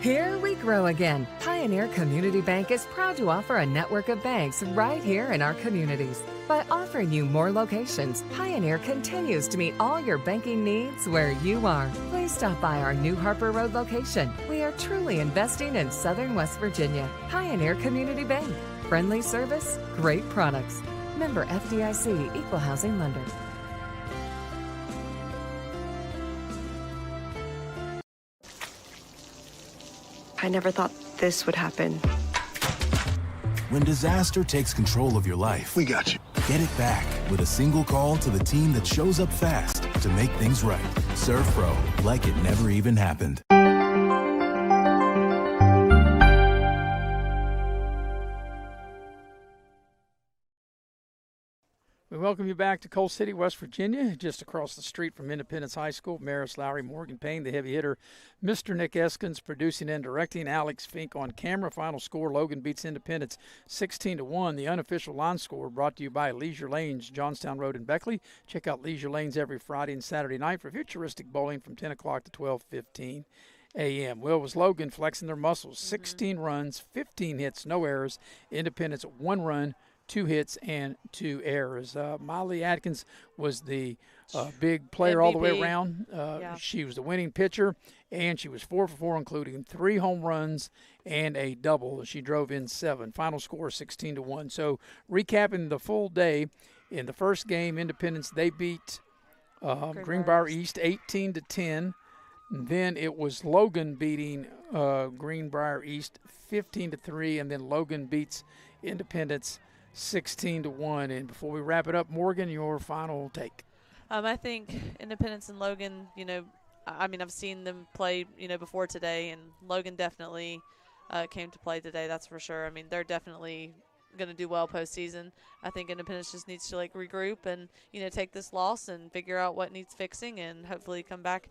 Here we grow again. Pioneer Community Bank is proud to offer a network of banks right here in our communities. By offering you more locations, Pioneer continues to meet all your banking needs where you are. Please stop by our new Harper Road location. We are truly investing in Southern West Virginia. Pioneer Community Bank. Friendly service, great products. Member FDIC, Equal Housing Lender. I never thought this would happen. When disaster takes control of your life, we got you. Get it back with a single call to the team that shows up fast to make things right. Serve Pro, like it never even happened. We welcome you back to Coal City, West Virginia, just across the street from Independence High School. Maris Lowry, Morgan Payne, the heavy hitter. Mr. Nick Eskins producing and directing. Alex Fink on camera. Final score, Logan beats Independence 16-1. The unofficial line score brought to you by Leisure Lanes, Johnstown Road in Beckley. Check out Leisure Lanes every Friday and Saturday night for futuristic bowling from 10 o'clock to 12:15 a.m. Well, was Logan flexing their muscles. 16 runs, 15 hits, no errors. Independence, 1 run, 2 hits, and 2 errors. Molly Atkins was the big player MVP. all the way around. Yeah. She was the winning pitcher, and she was 4 for 4, including 3 home runs and a double. She drove in 7. Final score, 16-1. So recapping the full day, in the first game, Independence, they beat Greenbrier East 18-10. Then it was Logan beating Greenbrier East 15-3, and then Logan beats Independence 16-1. And before we wrap it up, Morgan, your final take. I think Independence and Logan, I've seen them play, before today, and Logan definitely came to play today, that's for sure. I mean, they're definitely going to do well postseason. I think Independence just needs to regroup and take this loss and figure out what needs fixing and hopefully come back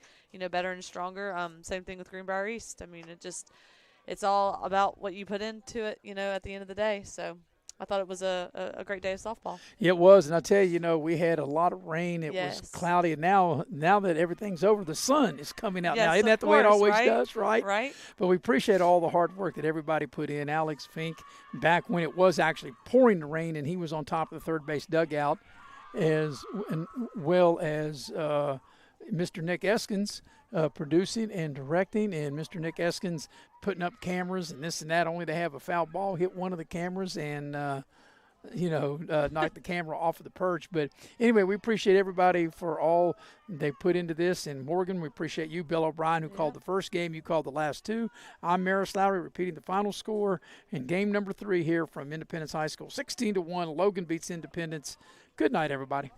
better and stronger. Same thing with Greenbrier East. I mean, it's all about what you put into it at the end of the day. So I thought it was a great day of softball. It was, and I tell you, we had a lot of rain. It was cloudy, and now that everything's over, the sun is coming out now. Isn't that the way it always does, right? Right. But we appreciate all the hard work that everybody put in. Alex Fink, back when it was actually pouring the rain, and he was on top of the third base dugout, as well as Mr. Nick Eskins producing and directing, and Mr. Nick Eskins putting up cameras and this and that, only to have a foul ball hit one of the cameras and knock the camera off of the perch. But anyway, we appreciate everybody for all they put into this. And Morgan, we appreciate you, Bill O'Brien, who called the first game. You called the last 2. I'm Maris Lowry, repeating the final score in game number 3 here from Independence High School. 16-1, Logan beats Independence. Good night, everybody.